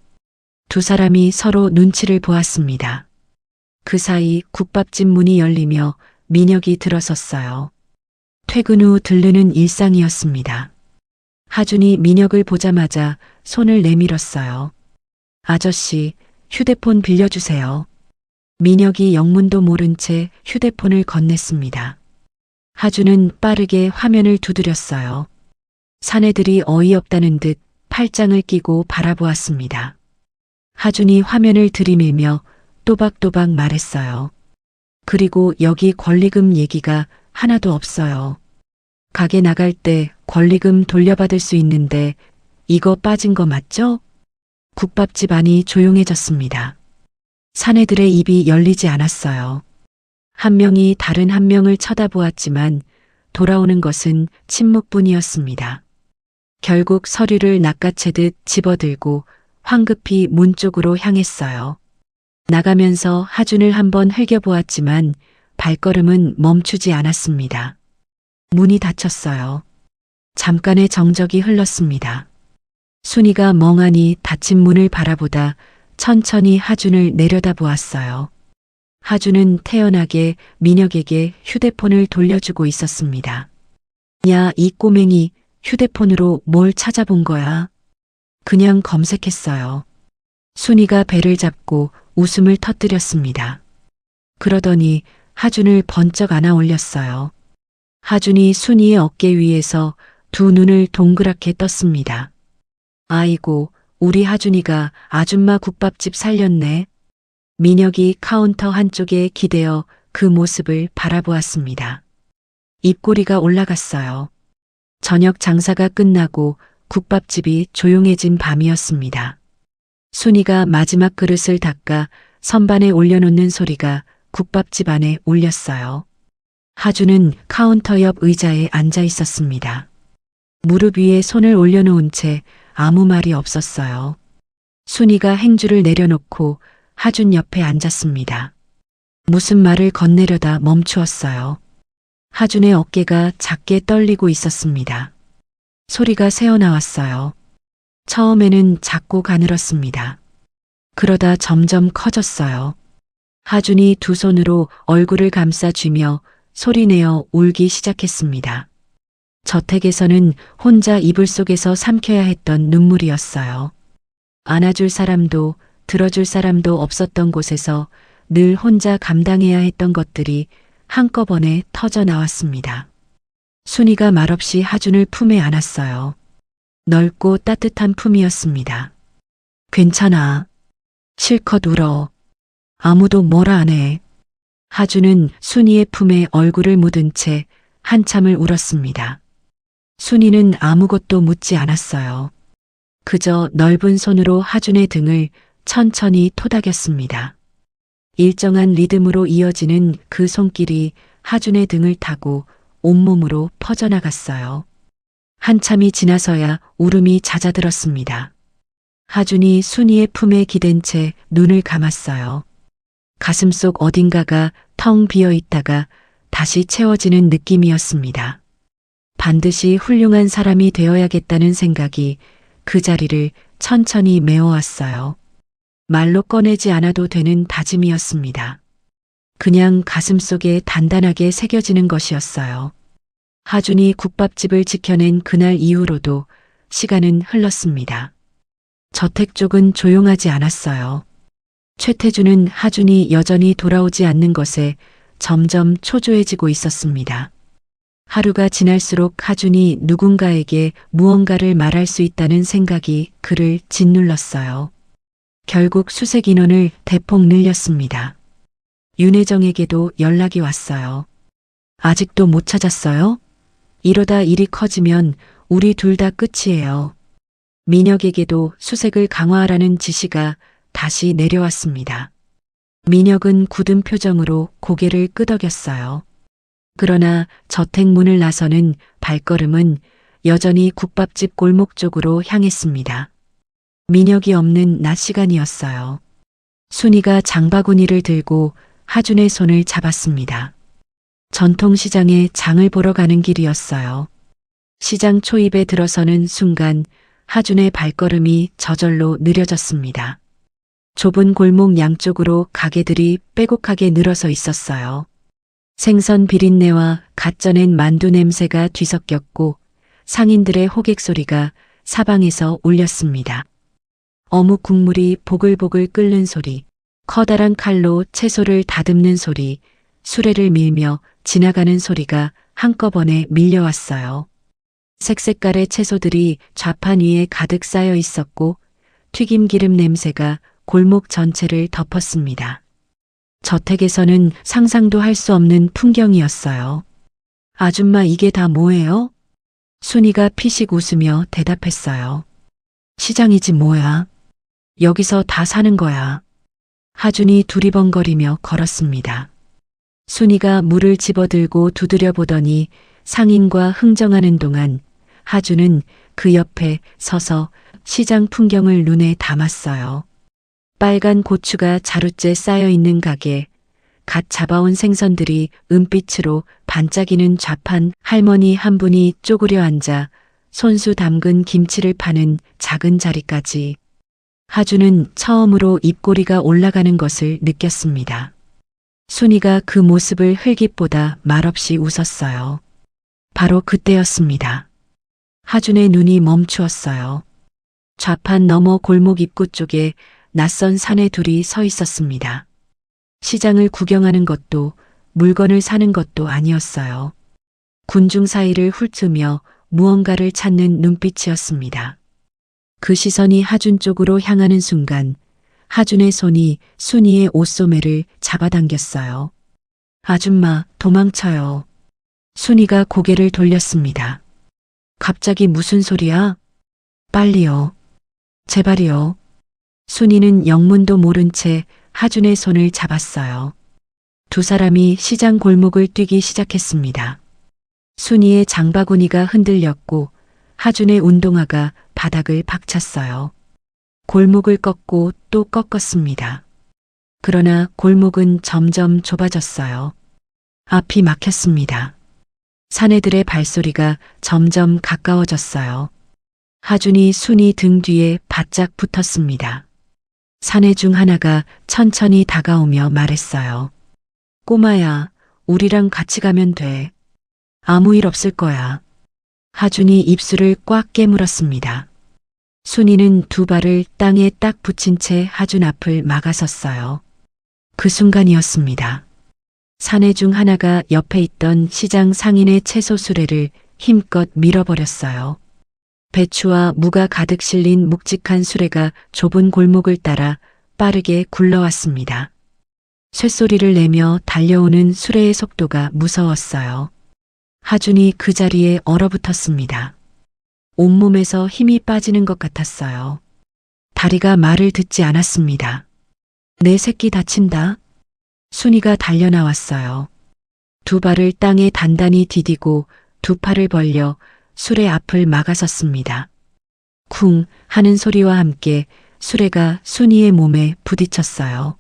D: 두 사람이 서로 눈치를 보았습니다. 그 사이 국밥집 문이 열리며 민혁이 들어섰어요. 퇴근 후 들르는 일상이었습니다. 하준이 민혁을 보자마자 손을 내밀었어요. 아저씨, 휴대폰 빌려주세요. 민혁이 영문도 모른 채 휴대폰을 건넸습니다. 하준은 빠르게 화면을 두드렸어요. 사내들이 어이없다는 듯 팔짱을 끼고 바라보았습니다. 하준이 화면을 들이밀며 또박또박 말했어요. 그리고 여기 권리금 얘기가 하나도 없어요. 가게 나갈 때 권리금 돌려받을 수 있는데 이거 빠진 거 맞죠? 국밥집 안이 조용해졌습니다. 사내들의 입이 열리지 않았어요. 한 명이 다른 한 명을 쳐다보았지만 돌아오는 것은 침묵뿐이었습니다. 결국 서류를 낚아채듯 집어들고 황급히 문 쪽으로 향했어요. 나가면서 하준을 한번 흘겨보았지만 발걸음은 멈추지 않았습니다. 문이 닫혔어요. 잠깐의 정적이 흘렀습니다. 순이가 멍하니 닫힌 문을 바라보다 천천히 하준을 내려다보았어요. 하준은 태연하게 민혁에게 휴대폰을 돌려주고 있었습니다. 야, 이 꼬맹이 휴대폰으로 뭘 찾아본 거야? 그냥 검색했어요. 순이가 배를 잡고 웃음을 터뜨렸습니다. 그러더니 하준을 번쩍 안아 올렸어요. 하준이 순이의 어깨 위에서 두 눈을 동그랗게 떴습니다. 아이고, 우리 하준이가 아줌마 국밥집 살렸네. 민혁이 카운터 한쪽에 기대어 그 모습을 바라보았습니다. 입꼬리가 올라갔어요. 저녁 장사가 끝나고 국밥집이 조용해진 밤이었습니다. 순이가 마지막 그릇을 닦아 선반에 올려놓는 소리가 국밥집 안에 울렸어요. 하준은 카운터 옆 의자에 앉아 있었습니다. 무릎 위에 손을 올려놓은 채 아무 말이 없었어요. 순이가 행주를 내려놓고 하준 옆에 앉았습니다. 무슨 말을 건네려다 멈추었어요. 하준의 어깨가 작게 떨리고 있었습니다. 소리가 새어나왔어요. 처음에는 작고 가늘었습니다. 그러다 점점 커졌어요. 하준이 두 손으로 얼굴을 감싸쥐며 소리내어 울기 시작했습니다. 저택에서는 혼자 이불 속에서 삼켜야 했던 눈물이었어요. 안아줄 사람도 들어줄 사람도 없었던 곳에서 늘 혼자 감당해야 했던 것들이 한꺼번에 터져 나왔습니다. 순이가 말없이 하준을 품에 안았어요. 넓고 따뜻한 품이었습니다. 괜찮아. 실컷 울어. 아무도 뭐라 안 해. 하준은 순이의 품에 얼굴을 묻은 채 한참을 울었습니다. 순이는 아무것도 묻지 않았어요. 그저 넓은 손으로 하준의 등을 천천히 토닥였습니다. 일정한 리듬으로 이어지는 그 손길이 하준의 등을 타고 온몸으로 퍼져나갔어요. 한참이 지나서야 울음이 잦아들었습니다. 하준이 순이의 품에 기댄 채 눈을 감았어요. 가슴속 어딘가가 텅 비어 있다가 다시 채워지는 느낌이었습니다. 반드시 훌륭한 사람이 되어야겠다는 생각이 그 자리를 천천히 메워왔어요. 말로 꺼내지 않아도 되는 다짐이었습니다. 그냥 가슴속에 단단하게 새겨지는 것이었어요. 하준이 국밥집을 지켜낸 그날 이후로도 시간은 흘렀습니다. 저택 쪽은 조용하지 않았어요. 최태주는 하준이 여전히 돌아오지 않는 것에 점점 초조해지고 있었습니다. 하루가 지날수록 하준이 누군가에게 무언가를 말할 수 있다는 생각이 그를 짓눌렀어요. 결국 수색 인원을 대폭 늘렸습니다. 윤혜정에게도 연락이 왔어요. 아직도 못 찾았어요? 이러다 일이 커지면 우리 둘 다 끝이에요. 민혁에게도 수색을 강화하라는 지시가 다시 내려왔습니다. 민혁은 굳은 표정으로 고개를 끄덕였어요. 그러나 저택 문을 나서는 발걸음은 여전히 국밥집 골목 쪽으로 향했습니다. 민혁이 없는 낮 시간이었어요. 순이가 장바구니를 들고 하준의 손을 잡았습니다. 전통시장에 장을 보러 가는 길이었어요. 시장 초입에 들어서는 순간 하준의 발걸음이 저절로 느려졌습니다. 좁은 골목 양쪽으로 가게들이 빼곡하게 늘어서 있었어요. 생선 비린내와 갓 쪄낸 만두 냄새가 뒤섞였고 상인들의 호객 소리가 사방에서 울렸습니다. 어묵 국물이 보글보글 끓는 소리, 커다란 칼로 채소를 다듬는 소리, 수레를 밀며 지나가는 소리가 한꺼번에 밀려왔어요. 색색깔의 채소들이 좌판 위에 가득 쌓여 있었고 튀김기름 냄새가 골목 전체를 덮었습니다. 저택에서는 상상도 할 수 없는 풍경이었어요. 아줌마 이게 다 뭐예요? 순이가 피식 웃으며 대답했어요. 시장이지 뭐야. 여기서 다 사는 거야. 하준이 두리번거리며 걸었습니다. 순이가 물을 집어들고 두드려 보더니 상인과 흥정하는 동안 하준은 그 옆에 서서 시장 풍경을 눈에 담았어요. 빨간 고추가 자루째 쌓여 있는 가게, 갓 잡아온 생선들이 은빛으로 반짝이는 좌판 할머니 한 분이 쪼그려 앉아 손수 담근 김치를 파는 작은 자리까지. 하준은 처음으로 입꼬리가 올라가는 것을 느꼈습니다. 순이가 그 모습을 흘깃보다 말없이 웃었어요. 바로 그때였습니다. 하준의 눈이 멈추었어요. 좌판 너머 골목 입구 쪽에 낯선 사내 둘이 서 있었습니다. 시장을 구경하는 것도 물건을 사는 것도 아니었어요. 군중 사이를 훑으며 무언가를 찾는 눈빛이었습니다. 그 시선이 하준 쪽으로 향하는 순간 하준의 손이 순이의 옷소매를 잡아당겼어요. 아줌마, 도망쳐요. 순이가 고개를 돌렸습니다. 갑자기 무슨 소리야? 빨리요. 제발이요. 순이는 영문도 모른 채 하준의 손을 잡았어요. 두 사람이 시장 골목을 뛰기 시작했습니다. 순이의 장바구니가 흔들렸고 하준의 운동화가 바닥을 박찼어요. 골목을 꺾고 또 꺾었습니다. 그러나 골목은 점점 좁아졌어요. 앞이 막혔습니다. 사내들의 발소리가 점점 가까워졌어요. 하준이 순이 등 뒤에 바짝 붙었습니다. 사내 중 하나가 천천히 다가오며 말했어요. 꼬마야, 우리랑 같이 가면 돼. 아무 일 없을 거야. 하준이 입술을 꽉 깨물었습니다. 순이는 두 발을 땅에 딱 붙인 채 하준 앞을 막아섰어요. 그 순간이었습니다. 사내 중 하나가 옆에 있던 시장 상인의 채소 수레를 힘껏 밀어버렸어요. 배추와 무가 가득 실린 묵직한 수레가 좁은 골목을 따라 빠르게 굴러왔습니다. 쇳소리를 내며 달려오는 수레의 속도가 무서웠어요. 하준이 그 자리에 얼어붙었습니다. 온몸에서 힘이 빠지는 것 같았어요. 다리가 말을 듣지 않았습니다. 내 새끼 다친다. 순이가 달려나왔어요. 두 발을 땅에 단단히 디디고 두 팔을 벌려 수레 앞을 막아섰습니다. 쿵 하는 소리와 함께 수레가 순이의 몸에 부딪혔어요.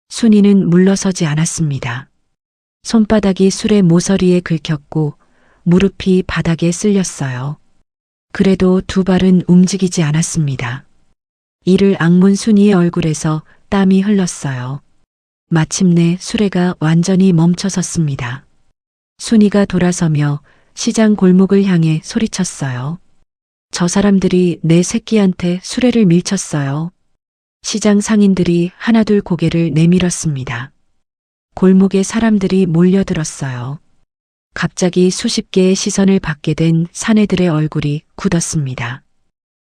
D: 순이는 물러서지 않았습니다. 손바닥이 수레 모서리에 긁혔고 무릎이 바닥에 쓸렸어요. 그래도 두 발은 움직이지 않았습니다. 이를 악문 순이의 얼굴에서 땀이 흘렀어요. 마침내 수레가 완전히 멈춰섰습니다. 순이가 돌아서며 시장 골목을 향해 소리쳤어요. 저 사람들이 내 새끼한테 수레를 밀쳤어요. 시장 상인들이 하나둘 고개를 내밀었습니다. 골목에 사람들이 몰려들었어요. 갑자기 수십 개의 시선을 받게 된 사내들의 얼굴이 굳었습니다.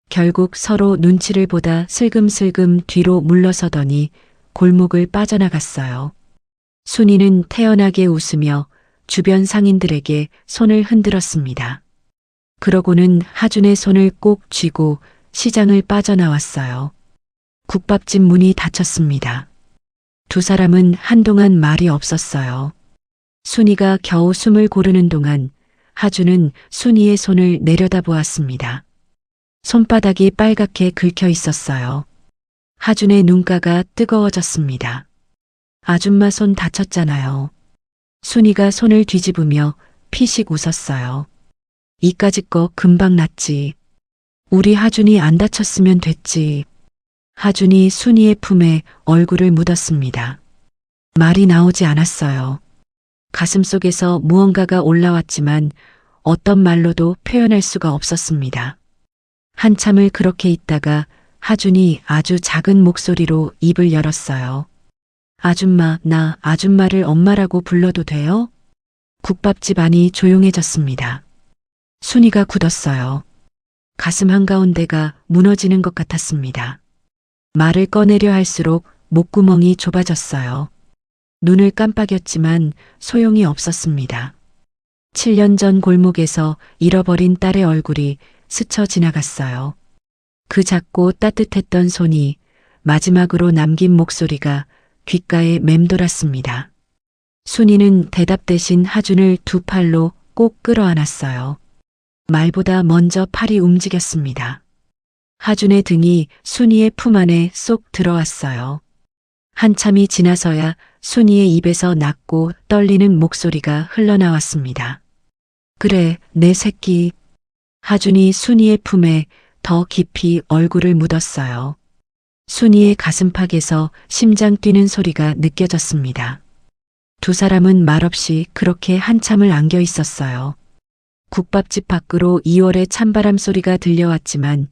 D: 결국 서로 눈치를 보다 슬금슬금 뒤로 물러서더니 골목을 빠져나갔어요. 순이는 태연하게 웃으며 주변 상인들에게 손을 흔들었습니다. 그러고는 하준의 손을 꼭 쥐고 시장을 빠져나왔어요. 국밥집 문이 닫혔습니다. 두 사람은 한동안 말이 없었어요. 순이가 겨우 숨을 고르는 동안 하준은 순이의 손을 내려다보았습니다. 손바닥이 빨갛게 긁혀 있었어요. 하준의 눈가가 뜨거워졌습니다. 아줌마 손 다쳤잖아요. 순이가 손을 뒤집으며 피식 웃었어요. 이까짓 거 금방 낫지. 우리 하준이 안 다쳤으면 됐지. 하준이 순이의 품에 얼굴을 묻었습니다. 말이 나오지 않았어요. 가슴속에서 무언가가 올라왔지만 어떤 말로도 표현할 수가 없었습니다. 한참을 그렇게 있다가 하준이 아주 작은 목소리로 입을 열었어요. 아줌마, 나 아줌마를 엄마라고 불러도 돼요? 국밥집 안이 조용해졌습니다. 순이가 굳었어요. 가슴 한가운데가 무너지는 것 같았습니다. 말을 꺼내려 할수록 목구멍이 좁아졌어요. 눈을 깜빡였지만 소용이 없었습니다. 7년 전 골목에서 잃어버린 딸의 얼굴이 스쳐 지나갔어요. 그 작고 따뜻했던 손이 마지막으로 남긴 목소리가 귓가에 맴돌았습니다. 순이는 대답 대신 하준을 두 팔로 꼭 끌어안았어요. 말보다 먼저 팔이 움직였습니다. 하준의 등이 순이의 품 안에 쏙 들어왔어요. 한참이 지나서야 순이의 입에서 낮고 떨리는 목소리가 흘러나왔습니다. 그래, 내 새끼. 하준이 순이의 품에 더 깊이 얼굴을 묻었어요. 순이의 가슴팍에서 심장 뛰는 소리가 느껴졌습니다. 두 사람은 말없이 그렇게 한참을 안겨 있었어요. 국밥집 밖으로 2월의 찬바람 소리가 들려왔지만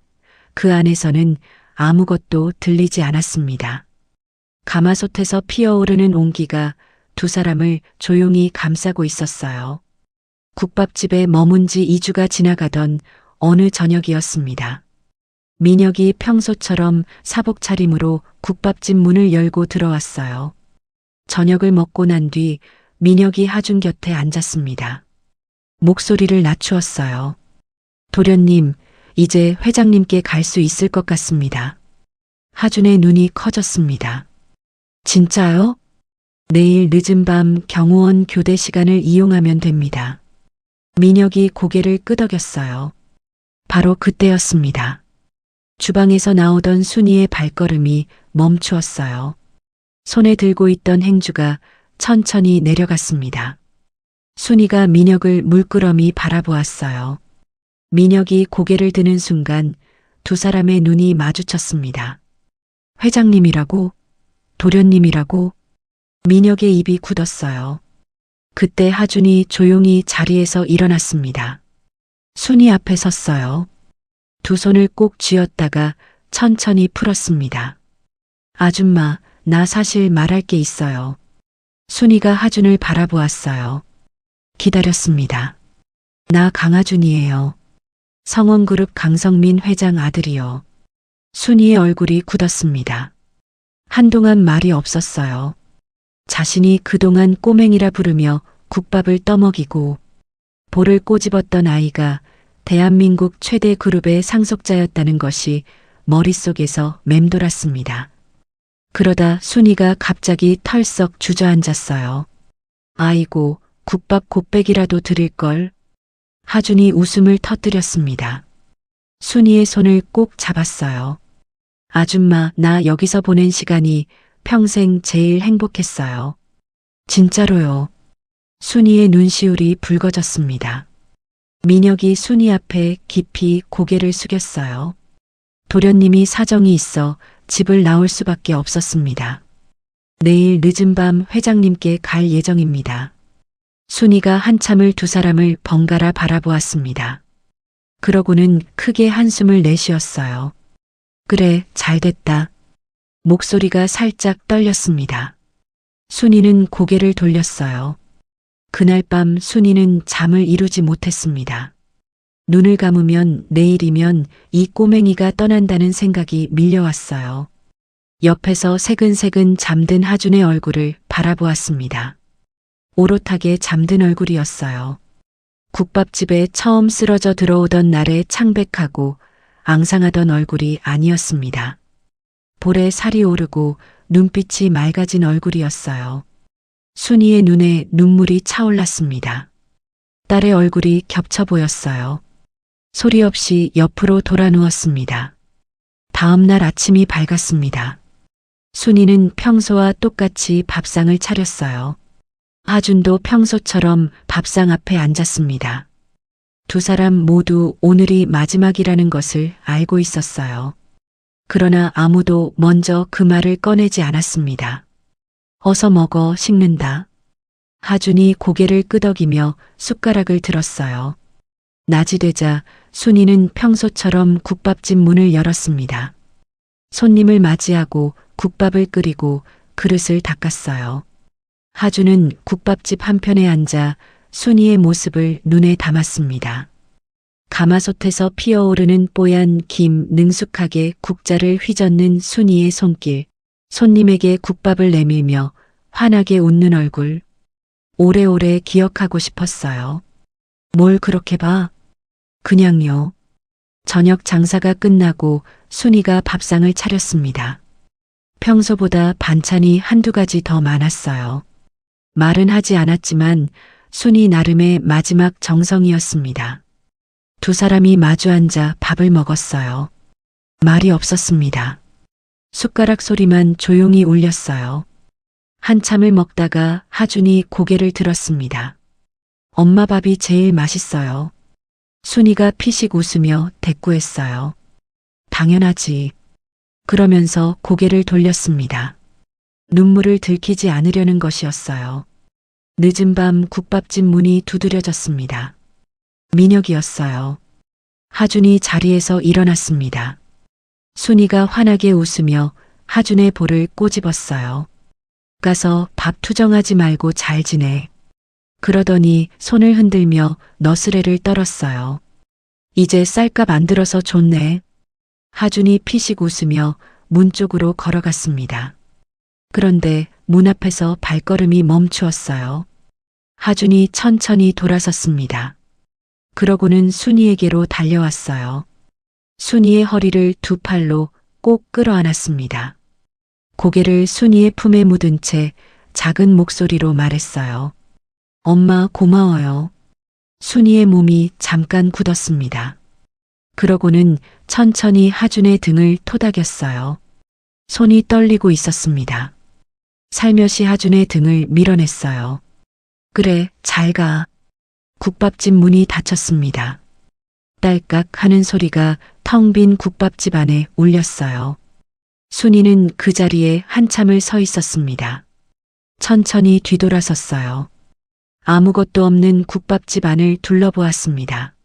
D: 그 안에서는 아무것도 들리지 않았습니다. 가마솥에서 피어오르는 온기가 두 사람을 조용히 감싸고 있었어요. 국밥집에 머문 지 2주가 지나가던 어느 저녁이었습니다. 민혁이 평소처럼 사복 차림으로 국밥집 문을 열고 들어왔어요. 저녁을 먹고 난 뒤 민혁이 하준 곁에 앉았습니다. 목소리를 낮추었어요. 도련님, 이제 회장님께 갈 수 있을 것 같습니다. 하준의 눈이 커졌습니다. 진짜요? 내일 늦은 밤 경호원 교대 시간을 이용하면 됩니다. 민혁이 고개를 끄덕였어요. 바로 그때였습니다. 주방에서 나오던 순이의 발걸음이 멈추었어요. 손에 들고 있던 행주가 천천히 내려갔습니다. 순이가 민혁을 물끄러미 바라보았어요. 민혁이 고개를 드는 순간 두 사람의 눈이 마주쳤습니다. 회장님이라고? 도련님이라고? 민혁의 입이 굳었어요. 그때 하준이 조용히 자리에서 일어났습니다. 순이 앞에 섰어요. 두 손을 꼭 쥐었다가 천천히 풀었습니다. 아줌마, 나 사실 말할 게 있어요. 순이가 하준을 바라보았어요. 기다렸습니다. 나 강하준이에요. 성원그룹 강성민 회장 아들이요. 순이의 얼굴이 굳었습니다. 한동안 말이 없었어요. 자신이 그동안 꼬맹이라 부르며 국밥을 떠먹이고 볼을 꼬집었던 아이가 대한민국 최대 그룹의 상속자였다는 것이 머릿속에서 맴돌았습니다. 그러다 순이가 갑자기 털썩 주저앉았어요. 아이고, 국밥 곱빼기라도 드릴걸. 하준이 웃음을 터뜨렸습니다. 순이의 손을 꼭 잡았어요. 아줌마, 나 여기서 보낸 시간이 평생 제일 행복했어요. 진짜로요. 순이의 눈시울이 붉어졌습니다. 민혁이 순이 앞에 깊이 고개를 숙였어요. 도련님이 사정이 있어 집을 나올 수밖에 없었습니다. 내일 늦은 밤 회장님께 갈 예정입니다. 순이가 한참을 두 사람을 번갈아 바라보았습니다. 그러고는 크게 한숨을 내쉬었어요. 그래, 잘됐다. 목소리가 살짝 떨렸습니다. 순이는 고개를 돌렸어요. 그날 밤 순이는 잠을 이루지 못했습니다. 눈을 감으면 내일이면 이 꼬맹이가 떠난다는 생각이 밀려왔어요. 옆에서 새근새근 잠든 하준의 얼굴을 바라보았습니다. 오롯하게 잠든 얼굴이었어요. 국밥집에 처음 쓰러져 들어오던 날의 창백하고 앙상하던 얼굴이 아니었습니다. 볼에 살이 오르고 눈빛이 맑아진 얼굴이었어요. 순이의 눈에 눈물이 차올랐습니다. 딸의 얼굴이 겹쳐 보였어요. 소리 없이 옆으로 돌아 누웠습니다. 다음 날 아침이 밝았습니다. 순이는 평소와 똑같이 밥상을 차렸어요. 하준도 평소처럼 밥상 앞에 앉았습니다. 두 사람 모두 오늘이 마지막이라는 것을 알고 있었어요. 그러나 아무도 먼저 그 말을 꺼내지 않았습니다. 어서 먹어, 식는다. 하준이 고개를 끄덕이며 숟가락을 들었어요. 낮이 되자 순이는 평소처럼 국밥집 문을 열었습니다. 손님을 맞이하고 국밥을 끓이고 그릇을 닦았어요. 하준은 국밥집 한편에 앉아 순이의 모습을 눈에 담았습니다. 가마솥에서 피어오르는 뽀얀 김 능숙하게 국자를 휘젓는 순이의 손길, 손님에게 국밥을 내밀며 환하게 웃는 얼굴. 오래오래 기억하고 싶었어요. 뭘 그렇게 봐? 그냥요. 저녁 장사가 끝나고 순이가 밥상을 차렸습니다. 평소보다 반찬이 한두 가지 더 많았어요. 말은 하지 않았지만 순이 나름의 마지막 정성이었습니다. 두 사람이 마주 앉아 밥을 먹었어요. 말이 없었습니다. 숟가락 소리만 조용히 울렸어요. 한참을 먹다가 하준이 고개를 들었습니다. 엄마 밥이 제일 맛있어요. 순이가 피식 웃으며 대꾸했어요. 당연하지. 그러면서 고개를 돌렸습니다. 눈물을 들키지 않으려는 것이었어요. 늦은 밤 국밥집 문이 두드려졌습니다. 민혁이었어요. 하준이 자리에서 일어났습니다. 순이가 환하게 웃으며 하준의 볼을 꼬집었어요. 가서 밥 투정하지 말고 잘 지내. 그러더니 손을 흔들며 너스레를 떨었어요. 이제 쌀값 안 들어서 좋네. 하준이 피식 웃으며 문 쪽으로 걸어갔습니다. 그런데 문 앞에서 발걸음이 멈추었어요. 하준이 천천히 돌아섰습니다. 그러고는 순이에게로 달려왔어요. 순이의 허리를 두 팔로 꼭 끌어안았습니다. 고개를 순이의 품에 묻은 채 작은 목소리로 말했어요. 엄마 고마워요. 순이의 몸이 잠깐 굳었습니다. 그러고는 천천히 하준의 등을 토닥였어요. 손이 떨리고 있었습니다. 살며시 하준의 등을 밀어냈어요. 그래, 잘 가. 국밥집 문이 닫혔습니다. 딸깍 하는 소리가 텅 빈 국밥집 안에 울렸어요. 순이는 그 자리에 한참을 서 있었습니다. 천천히 뒤돌아섰어요. 아무것도 없는 국밥집 안을 둘러보았습니다.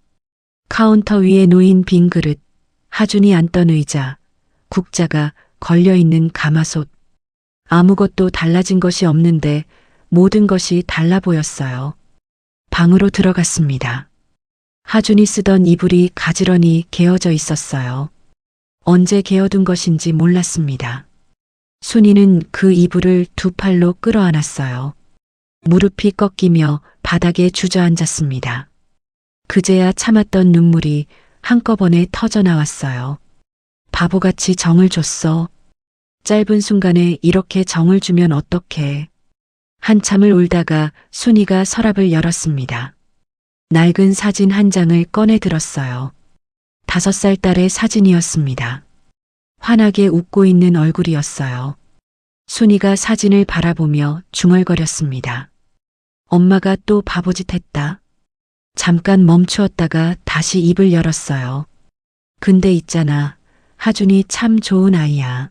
D: 카운터 위에 놓인 빈 그릇, 하준이 앉던 의자, 국자가 걸려있는 가마솥. 아무것도 달라진 것이 없는데 모든 것이 달라 보였어요. 방으로 들어갔습니다. 하준이 쓰던 이불이 가지런히 개어져 있었어요. 언제 개어둔 것인지 몰랐습니다. 순이는 그 이불을 두 팔로 끌어안았어요. 무릎이 꺾이며 바닥에 주저앉았습니다. 그제야 참았던 눈물이 한꺼번에 터져 나왔어요. 바보같이 정을 줬어. 짧은 순간에 이렇게 정을 주면 어떡해. 한참을 울다가 순이가 서랍을 열었습니다. 낡은 사진 한 장을 꺼내 들었어요. 5살 딸의 사진이었습니다. 환하게 웃고 있는 얼굴이었어요. 순이가 사진을 바라보며 중얼거렸습니다. 엄마가 또 바보짓 했다. 잠깐 멈추었다가 다시 입을 열었어요. 근데 있잖아. 하준이 참 좋은 아이야.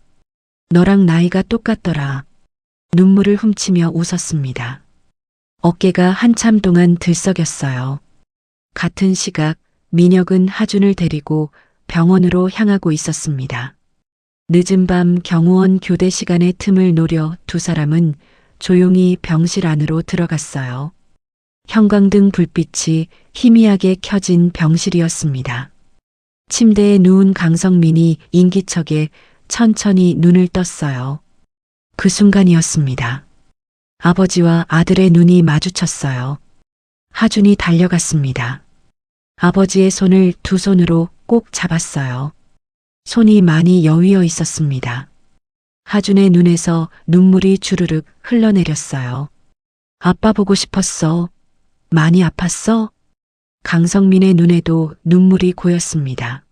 D: 너랑 나이가 똑같더라. 눈물을 훔치며 웃었습니다. 어깨가 한참 동안 들썩였어요. 같은 시각 민혁은 하준을 데리고 병원으로 향하고 있었습니다. 늦은 밤 경호원 교대 시간의 틈을 노려 두 사람은 조용히 병실 안으로 들어갔어요. 형광등 불빛이 희미하게 켜진 병실이었습니다. 침대에 누운 강성민이 인기척에 천천히 눈을 떴어요. 그 순간이었습니다. 아버지와 아들의 눈이 마주쳤어요. 하준이 달려갔습니다. 아버지의 손을 두 손으로 꼭 잡았어요. 손이 많이 여위어 있었습니다. 하준의 눈에서 눈물이 주르륵 흘러내렸어요. 아빠 보고 싶었어. 많이 아팠어? 강성민의 눈에도 눈물이 고였습니다.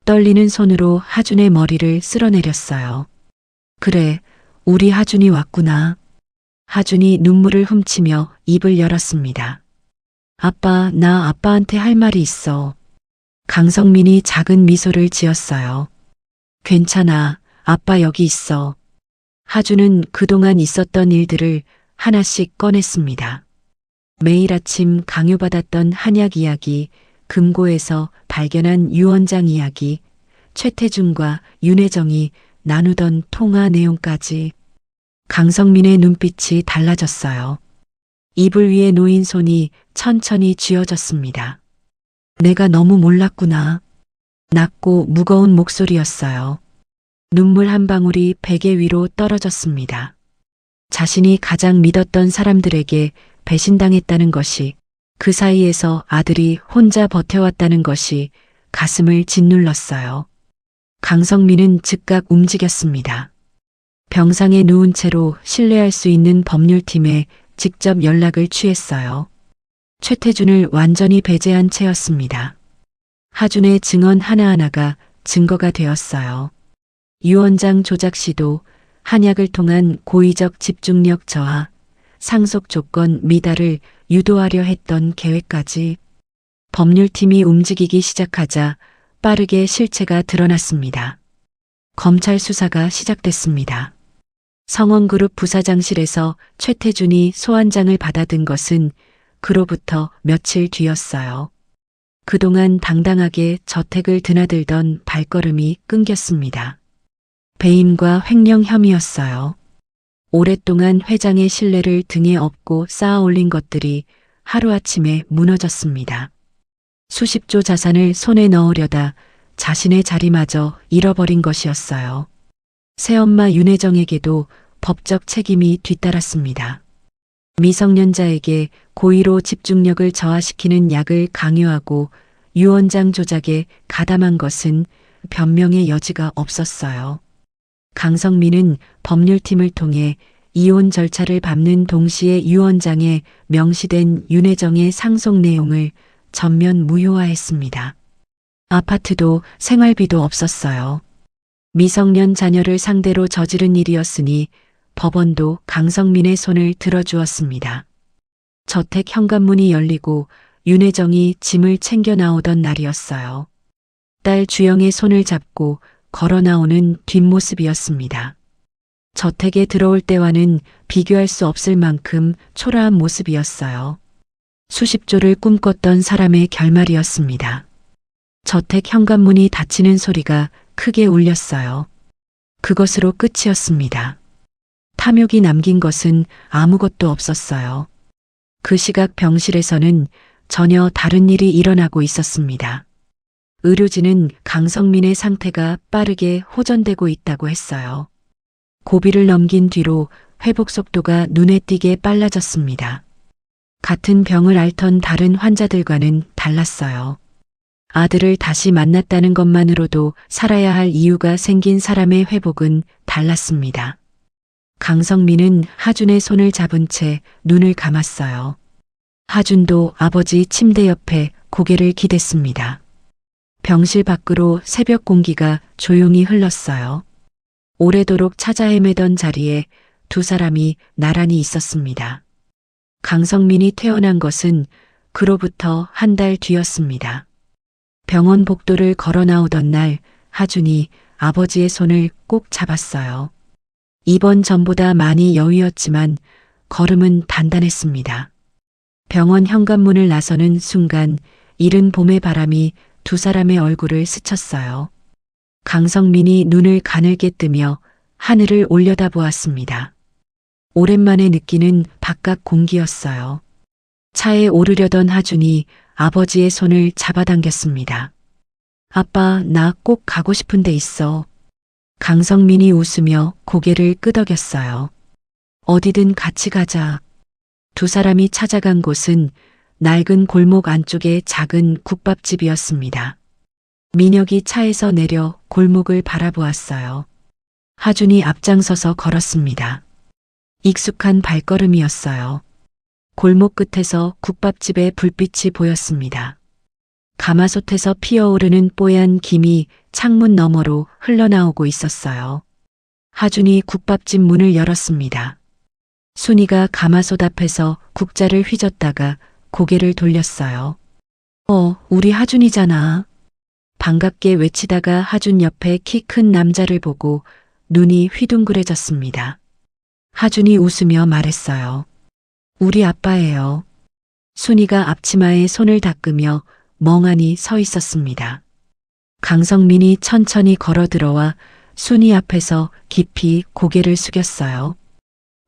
D: 떨리는 손으로 하준의 머리를 쓸어내렸어요. 그래, 우리 하준이 왔구나. 하준이 눈물을 훔치며 입을 열었습니다. 아빠, 나 아빠한테 할 말이 있어. 강성민이 작은 미소를 지었어요. 괜찮아, 아빠 여기 있어. 하준은 그동안 있었던 일들을 하나씩 꺼냈습니다. 매일 아침 강요받았던 한약 이야기, 금고에서 발견한 유언장 이야기, 최태준과 윤혜정이 나누던 통화 내용까지. 강성민의 눈빛이 달라졌어요. 이불 위에 놓인 손이 천천히 쥐어졌습니다. 내가 너무 몰랐구나. 낮고 무거운 목소리였어요. 눈물 한 방울이 베개 위로 떨어졌습니다. 자신이 가장 믿었던 사람들에게 배신당했다는 것이, 그 사이에서 아들이 혼자 버텨왔다는 것이 가슴을 짓눌렀어요. 강성민은 즉각 움직였습니다. 병상에 누운 채로 신뢰할 수 있는 법률팀에 직접 연락을 취했어요. 최태준을 완전히 배제한 채였습니다. 하준의 증언 하나하나가 증거가 되었어요. 유언장 조작 시도, 한약을 통한 고의적 집중력 저하, 상속 조건 미달을 유도하려 했던 계획까지. 법률팀이 움직이기 시작하자 빠르게 실체가 드러났습니다. 검찰 수사가 시작됐습니다. 성원그룹 부사장실에서 최태준이 소환장을 받아든 것은 그로부터 며칠 뒤였어요. 그동안 당당하게 저택을 드나들던 발걸음이 끊겼습니다. 배임과 횡령 혐의였어요. 오랫동안 회장의 신뢰를 등에 업고 쌓아 올린 것들이 하루아침에 무너졌습니다. 수십조 자산을 손에 넣으려다 자신의 자리마저 잃어버린 것이었어요. 새엄마 윤혜정에게도 법적 책임이 뒤따랐습니다. 미성년자에게 고의로 집중력을 저하시키는 약을 강요하고 유언장 조작에 가담한 것은 변명의 여지가 없었어요. 강성민은 법률팀을 통해 이혼 절차를 밟는 동시에 유언장에 명시된 윤혜정의 상속 내용을 전면 무효화했습니다. 아파트도 생활비도 없었어요. 미성년 자녀를 상대로 저지른 일이었으니 법원도 강성민의 손을 들어주었습니다. 저택 현관문이 열리고 윤혜정이 짐을 챙겨 나오던 날이었어요. 딸 주영의 손을 잡고 걸어 나오는 뒷모습이었습니다. 저택에 들어올 때와는 비교할 수 없을 만큼 초라한 모습이었어요. 수십조를 꿈꿨던 사람의 결말이었습니다. 저택 현관문이 닫히는 소리가 크게 울렸어요. 그것으로 끝이었습니다. 탐욕이 남긴 것은 아무것도 없었어요. 그 시각 병실에서는 전혀 다른 일이 일어나고 있었습니다. 의료진은 강성민의 상태가 빠르게 호전되고 있다고 했어요. 고비를 넘긴 뒤로 회복 속도가 눈에 띄게 빨라졌습니다. 같은 병을 앓던 다른 환자들과는 달랐어요. 아들을 다시 만났다는 것만으로도 살아야 할 이유가 생긴 사람의 회복은 달랐습니다. 강성민은 하준의 손을 잡은 채 눈을 감았어요. 하준도 아버지 침대 옆에 고개를 기댔습니다. 병실 밖으로 새벽 공기가 조용히 흘렀어요. 오래도록 찾아 헤매던 자리에 두 사람이 나란히 있었습니다. 강성민이 퇴원한 것은 그로부터 한 달 뒤였습니다. 병원 복도를 걸어 나오던 날 하준이 아버지의 손을 꼭 잡았어요. 이번 전보다 많이 여위었지만 걸음은 단단했습니다. 병원 현관문을 나서는 순간 이른 봄의 바람이 두 사람의 얼굴을 스쳤어요. 강성민이 눈을 가늘게 뜨며 하늘을 올려다보았습니다. 오랜만에 느끼는 바깥 공기였어요. 차에 오르려던 하준이 아버지의 손을 잡아당겼습니다. 아빠, 나 꼭 가고 싶은 데 있어. 강성민이 웃으며 고개를 끄덕였어요. 어디든 같이 가자. 두 사람이 찾아간 곳은 낡은 골목 안쪽의 작은 국밥집이었습니다. 민혁이 차에서 내려 골목을 바라보았어요. 하준이 앞장서서 걸었습니다. 익숙한 발걸음이었어요. 골목 끝에서 국밥집의 불빛이 보였습니다. 가마솥에서 피어오르는 뽀얀 김이 창문 너머로 흘러나오고 있었어요. 하준이 국밥집 문을 열었습니다. 순이가 가마솥 앞에서 국자를 휘젓다가 고개를 돌렸어요. 우리 하준이잖아. 반갑게 외치다가 하준 옆에 키 큰 남자를 보고 눈이 휘둥그레졌습니다. 하준이 웃으며 말했어요. 우리 아빠예요. 순이가 앞치마에 손을 닦으며 멍하니 서 있었습니다. 강성민이 천천히 걸어 들어와 순이 앞에서 깊이 고개를 숙였어요.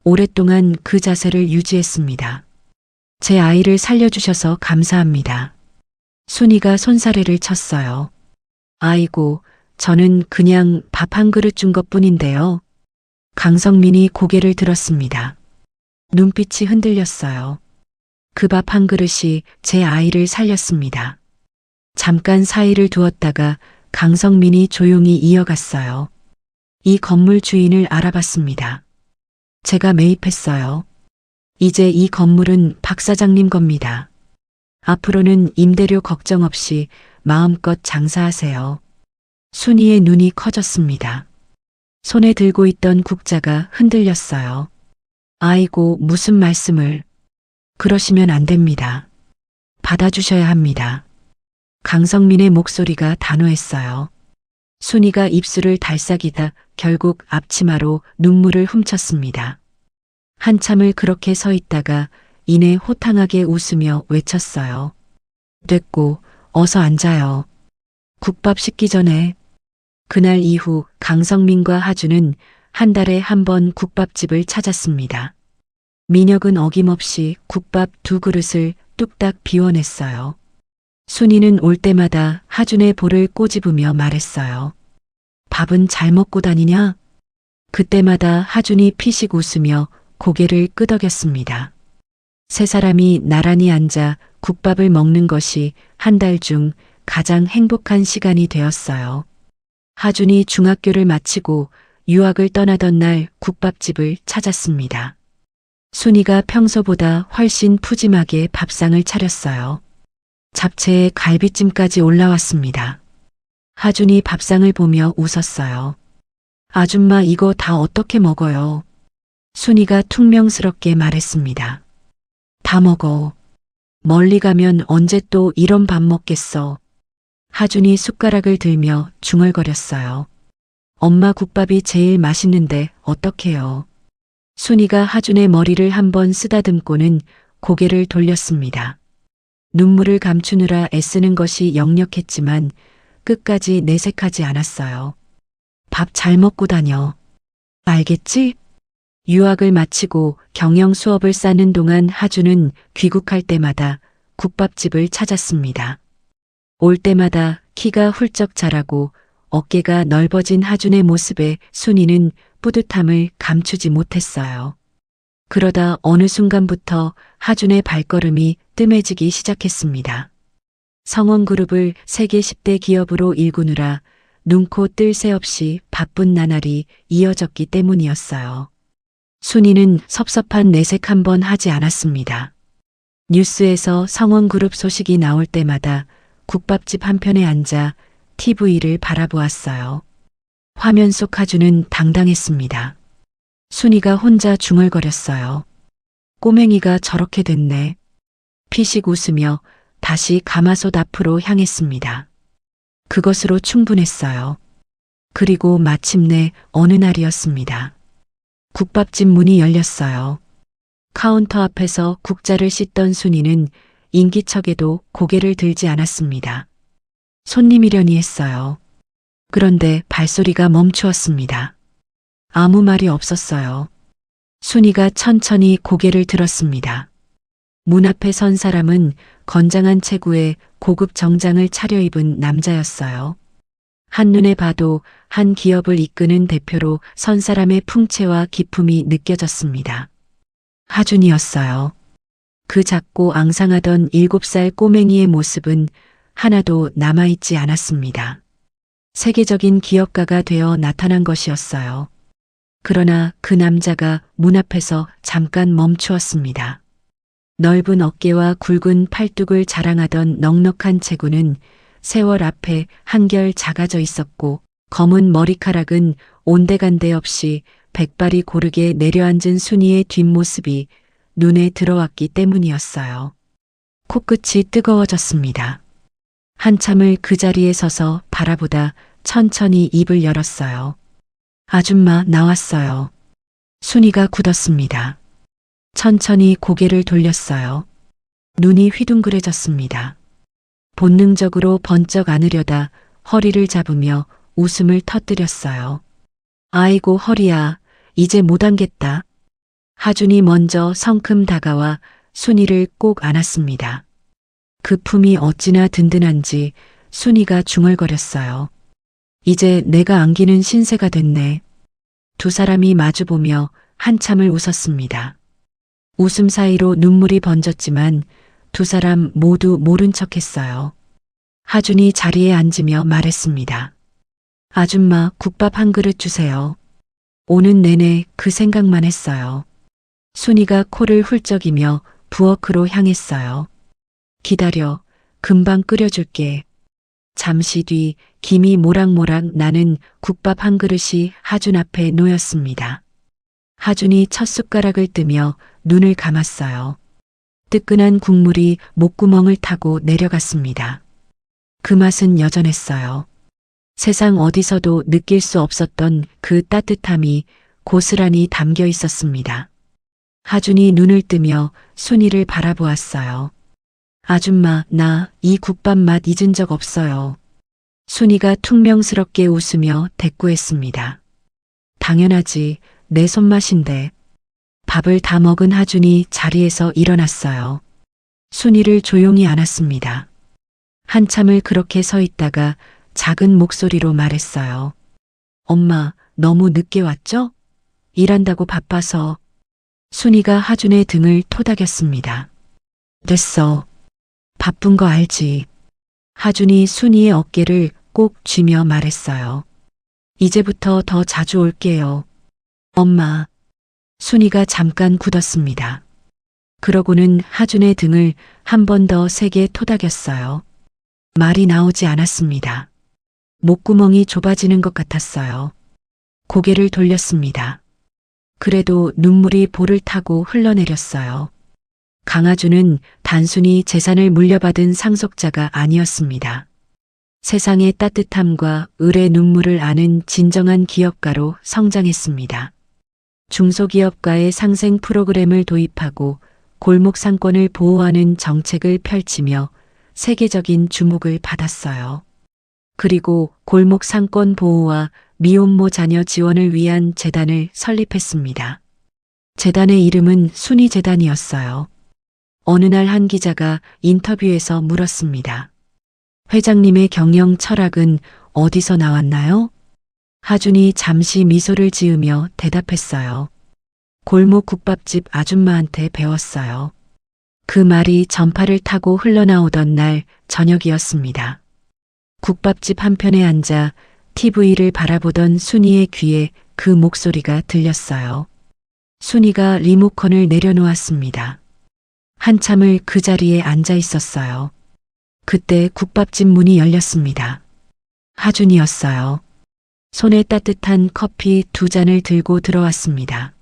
D: 오랫동안 그 자세를 유지했습니다. 제 아이를 살려주셔서 감사합니다. 순이가 손사래를 쳤어요. 아이고, 저는 그냥 밥 한 그릇 준 것뿐인데요. 강성민이 고개를 들었습니다. 눈빛이 흔들렸어요. 그 밥 한 그릇이 제 아이를 살렸습니다. 잠깐 사이를 두었다가 강성민이 조용히 이어갔어요. 이 건물 주인을 알아봤습니다. 제가 매입했어요. 이제 이 건물은 박 사장님 겁니다. 앞으로는 임대료 걱정 없이 마음껏 장사하세요. 순이의 눈이 커졌습니다. 손에 들고 있던 국자가 흔들렸어요. 아이고, 무슨 말씀을. 그러시면 안 됩니다. 받아주셔야 합니다. 강성민의 목소리가 단호했어요. 순이가 입술을 달싹이다 결국 앞치마로 눈물을 훔쳤습니다. 한참을 그렇게 서 있다가 이내 호탕하게 웃으며 외쳤어요. 됐고, 어서 앉아요. 국밥 식기 전에. 그날 이후 강성민과 하준은 한 달에 한 번 국밥집을 찾았습니다. 민혁은 어김없이 국밥 2그릇을 뚝딱 비워냈어요. 순이는 올 때마다 하준의 볼을 꼬집으며 말했어요. 밥은 잘 먹고 다니냐? 그때마다 하준이 피식 웃으며 고개를 끄덕였습니다. 세 사람이 나란히 앉아 국밥을 먹는 것이 한 달 중 가장 행복한 시간이 되었어요. 하준이 중학교를 마치고 유학을 떠나던 날 국밥집을 찾았습니다. 순이가 평소보다 훨씬 푸짐하게 밥상을 차렸어요. 잡채에 갈비찜까지 올라왔습니다. 하준이 밥상을 보며 웃었어요. 아줌마 이거 다 어떻게 먹어요? 순이가 퉁명스럽게 말했습니다. 다 먹어. 멀리 가면 언제 또 이런 밥 먹겠어. 하준이 숟가락을 들며 중얼거렸어요. 엄마 국밥이 제일 맛있는데 어떡해요. 순이가 하준의 머리를 한번 쓰다듬고는 고개를 돌렸습니다. 눈물을 감추느라 애쓰는 것이 역력했지만 끝까지 내색하지 않았어요. 밥 잘 먹고 다녀. 알겠지? 유학을 마치고 경영 수업을 쌓는 동안 하준은 귀국할 때마다 국밥집을 찾았습니다. 올 때마다 키가 훌쩍 자라고 어깨가 넓어진 하준의 모습에 순이는 뿌듯함을 감추지 못했어요. 그러다 어느 순간부터 하준의 발걸음이 뜸해지기 시작했습니다. 성원그룹을 세계 10대 기업으로 일구느라 눈코 뜰 새 없이 바쁜 나날이 이어졌기 때문이었어요. 순이는 섭섭한 내색 한 번 하지 않았습니다. 뉴스에서 성원그룹 소식이 나올 때마다 국밥집 한편에 앉아 TV를 바라보았어요. 화면 속 하준은 당당했습니다. 순이가 혼자 중얼거렸어요. 꼬맹이가 저렇게 됐네. 피식 웃으며 다시 가마솥 앞으로 향했습니다. 그것으로 충분했어요. 그리고 마침내 어느 날이었습니다. 국밥집 문이 열렸어요. 카운터 앞에서 국자를 씻던 순이는 인기척에도 고개를 들지 않았습니다. 손님이려니 했어요. 그런데 발소리가 멈추었습니다. 아무 말이 없었어요. 순이가 천천히 고개를 들었습니다. 문 앞에 선 사람은 건장한 체구에 고급 정장을 차려입은 남자였어요. 한눈에 봐도 한 기업을 이끄는 대표로 선 사람의 풍채와 기품이 느껴졌습니다. 하준이었어요. 그 작고 앙상하던 7살 꼬맹이의 모습은 하나도 남아있지 않았습니다. 세계적인 기업가가 되어 나타난 것이었어요. 그러나 그 남자가 문 앞에서 잠깐 멈추었습니다. 넓은 어깨와 굵은 팔뚝을 자랑하던 넉넉한 체구는 세월 앞에 한결 작아져 있었고 검은 머리카락은 온데간데 없이 백발이 고르게 내려앉은 순이의 뒷모습이 눈에 들어왔기 때문이었어요. 코끝이 뜨거워졌습니다. 한참을 그 자리에 서서 바라보다 천천히 입을 열었어요. 아줌마 나왔어요. 순이가 굳었습니다. 천천히 고개를 돌렸어요. 눈이 휘둥그레졌습니다. 본능적으로 번쩍 안으려다 허리를 잡으며 웃음을 터뜨렸어요. 아이고 허리야, 이제 못 안겠다. 하준이 먼저 성큼 다가와 순이를 꼭 안았습니다. 그 품이 어찌나 든든한지 순이가 중얼거렸어요. 이제 내가 안기는 신세가 됐네. 두 사람이 마주보며 한참을 웃었습니다. 웃음 사이로 눈물이 번졌지만 두 사람 모두 모른 척했어요. 하준이 자리에 앉으며 말했습니다. 아줌마 국밥 한 그릇 주세요. 오는 내내 그 생각만 했어요. 순이가 코를 훌쩍이며 부엌으로 향했어요. 기다려, 금방 끓여줄게. 잠시 뒤 김이 모락모락 나는 국밥 한 그릇이 하준 앞에 놓였습니다. 하준이 첫 숟가락을 뜨며 눈을 감았어요. 뜨끈한 국물이 목구멍을 타고 내려갔습니다. 그 맛은 여전했어요. 세상 어디서도 느낄 수 없었던 그 따뜻함이 고스란히 담겨 있었습니다. 하준이 눈을 뜨며 순이를 바라보았어요. 아줌마, 나 이 국밥 맛 잊은 적 없어요. 순이가 퉁명스럽게 웃으며 대꾸했습니다. 당연하지. 내 손맛인데. 밥을 다 먹은 하준이 자리에서 일어났어요. 순이를 조용히 안았습니다. 한참을 그렇게 서 있다가 작은 목소리로 말했어요. 엄마, 너무 늦게 왔죠? 일한다고 바빠서. 순이가 하준의 등을 토닥였습니다. 됐어. 바쁜 거 알지. 하준이 순이의 어깨를 꼭 쥐며 말했어요. 이제부터 더 자주 올게요. 엄마. 순이가 잠깐 굳었습니다. 그러고는 하준의 등을 한 번 더 세게 토닥였어요. 말이 나오지 않았습니다. 목구멍이 좁아지는 것 같았어요. 고개를 돌렸습니다. 그래도 눈물이 볼을 타고 흘러내렸어요. 강하준은 단순히 재산을 물려받은 상속자가 아니었습니다. 세상의 따뜻함과 을의 눈물을 아는 진정한 기업가로 성장했습니다. 중소기업가의 상생 프로그램을 도입하고 골목 상권을 보호하는 정책을 펼치며 세계적인 주목을 받았어요. 그리고 골목 상권 보호와 미혼모 자녀 지원을 위한 재단을 설립했습니다. 재단의 이름은 순이재단이었어요. 어느 날 한 기자가 인터뷰에서 물었습니다. 회장님의 경영 철학은 어디서 나왔나요? 하준이 잠시 미소를 지으며 대답했어요. 골목 국밥집 아줌마한테 배웠어요. 그 말이 전파를 타고 흘러나오던 날 저녁이었습니다. 국밥집 한편에 앉아 TV를 바라보던 순이의 귀에 그 목소리가 들렸어요. 순이가 리모컨을 내려놓았습니다. 한참을 그 자리에 앉아 있었어요. 그때 국밥집 문이 열렸습니다. 하준이었어요. 손에 따뜻한 커피 2잔을 들고 들어왔습니다.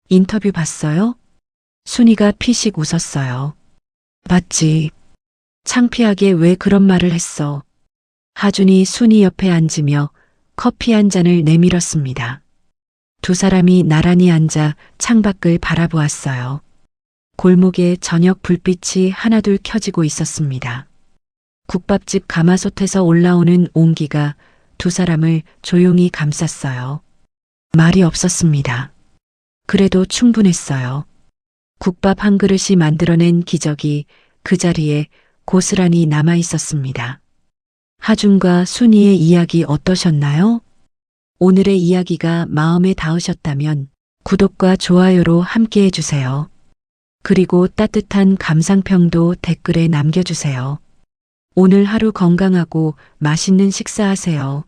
D: 인터뷰 봤어요? 순이가 피식 웃었어요. 봤지. 창피하게 왜 그런 말을 했어. 하준이 순이 옆에 앉으며 커피 한 잔을 내밀었습니다. 두 사람이 나란히 앉아 창밖을 바라보았어요. 골목에 저녁 불빛이 하나둘 켜지고 있었습니다. 국밥집 가마솥에서 올라오는 온기가 두 사람을 조용히 감쌌어요. 말이 없었습니다. 그래도 충분했어요. 국밥 한 그릇이 만들어낸 기적이 그 자리에 고스란히 남아 있었습니다. 하준과 순이의 이야기 어떠셨나요? 오늘의 이야기가 마음에 닿으셨다면 구독과 좋아요로 함께 해주세요. 그리고 따뜻한 감상평도 댓글에 남겨주세요. 오늘 하루 건강하고 맛있는 식사하세요.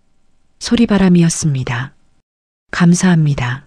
D: 소리바람이었습니다. 감사합니다.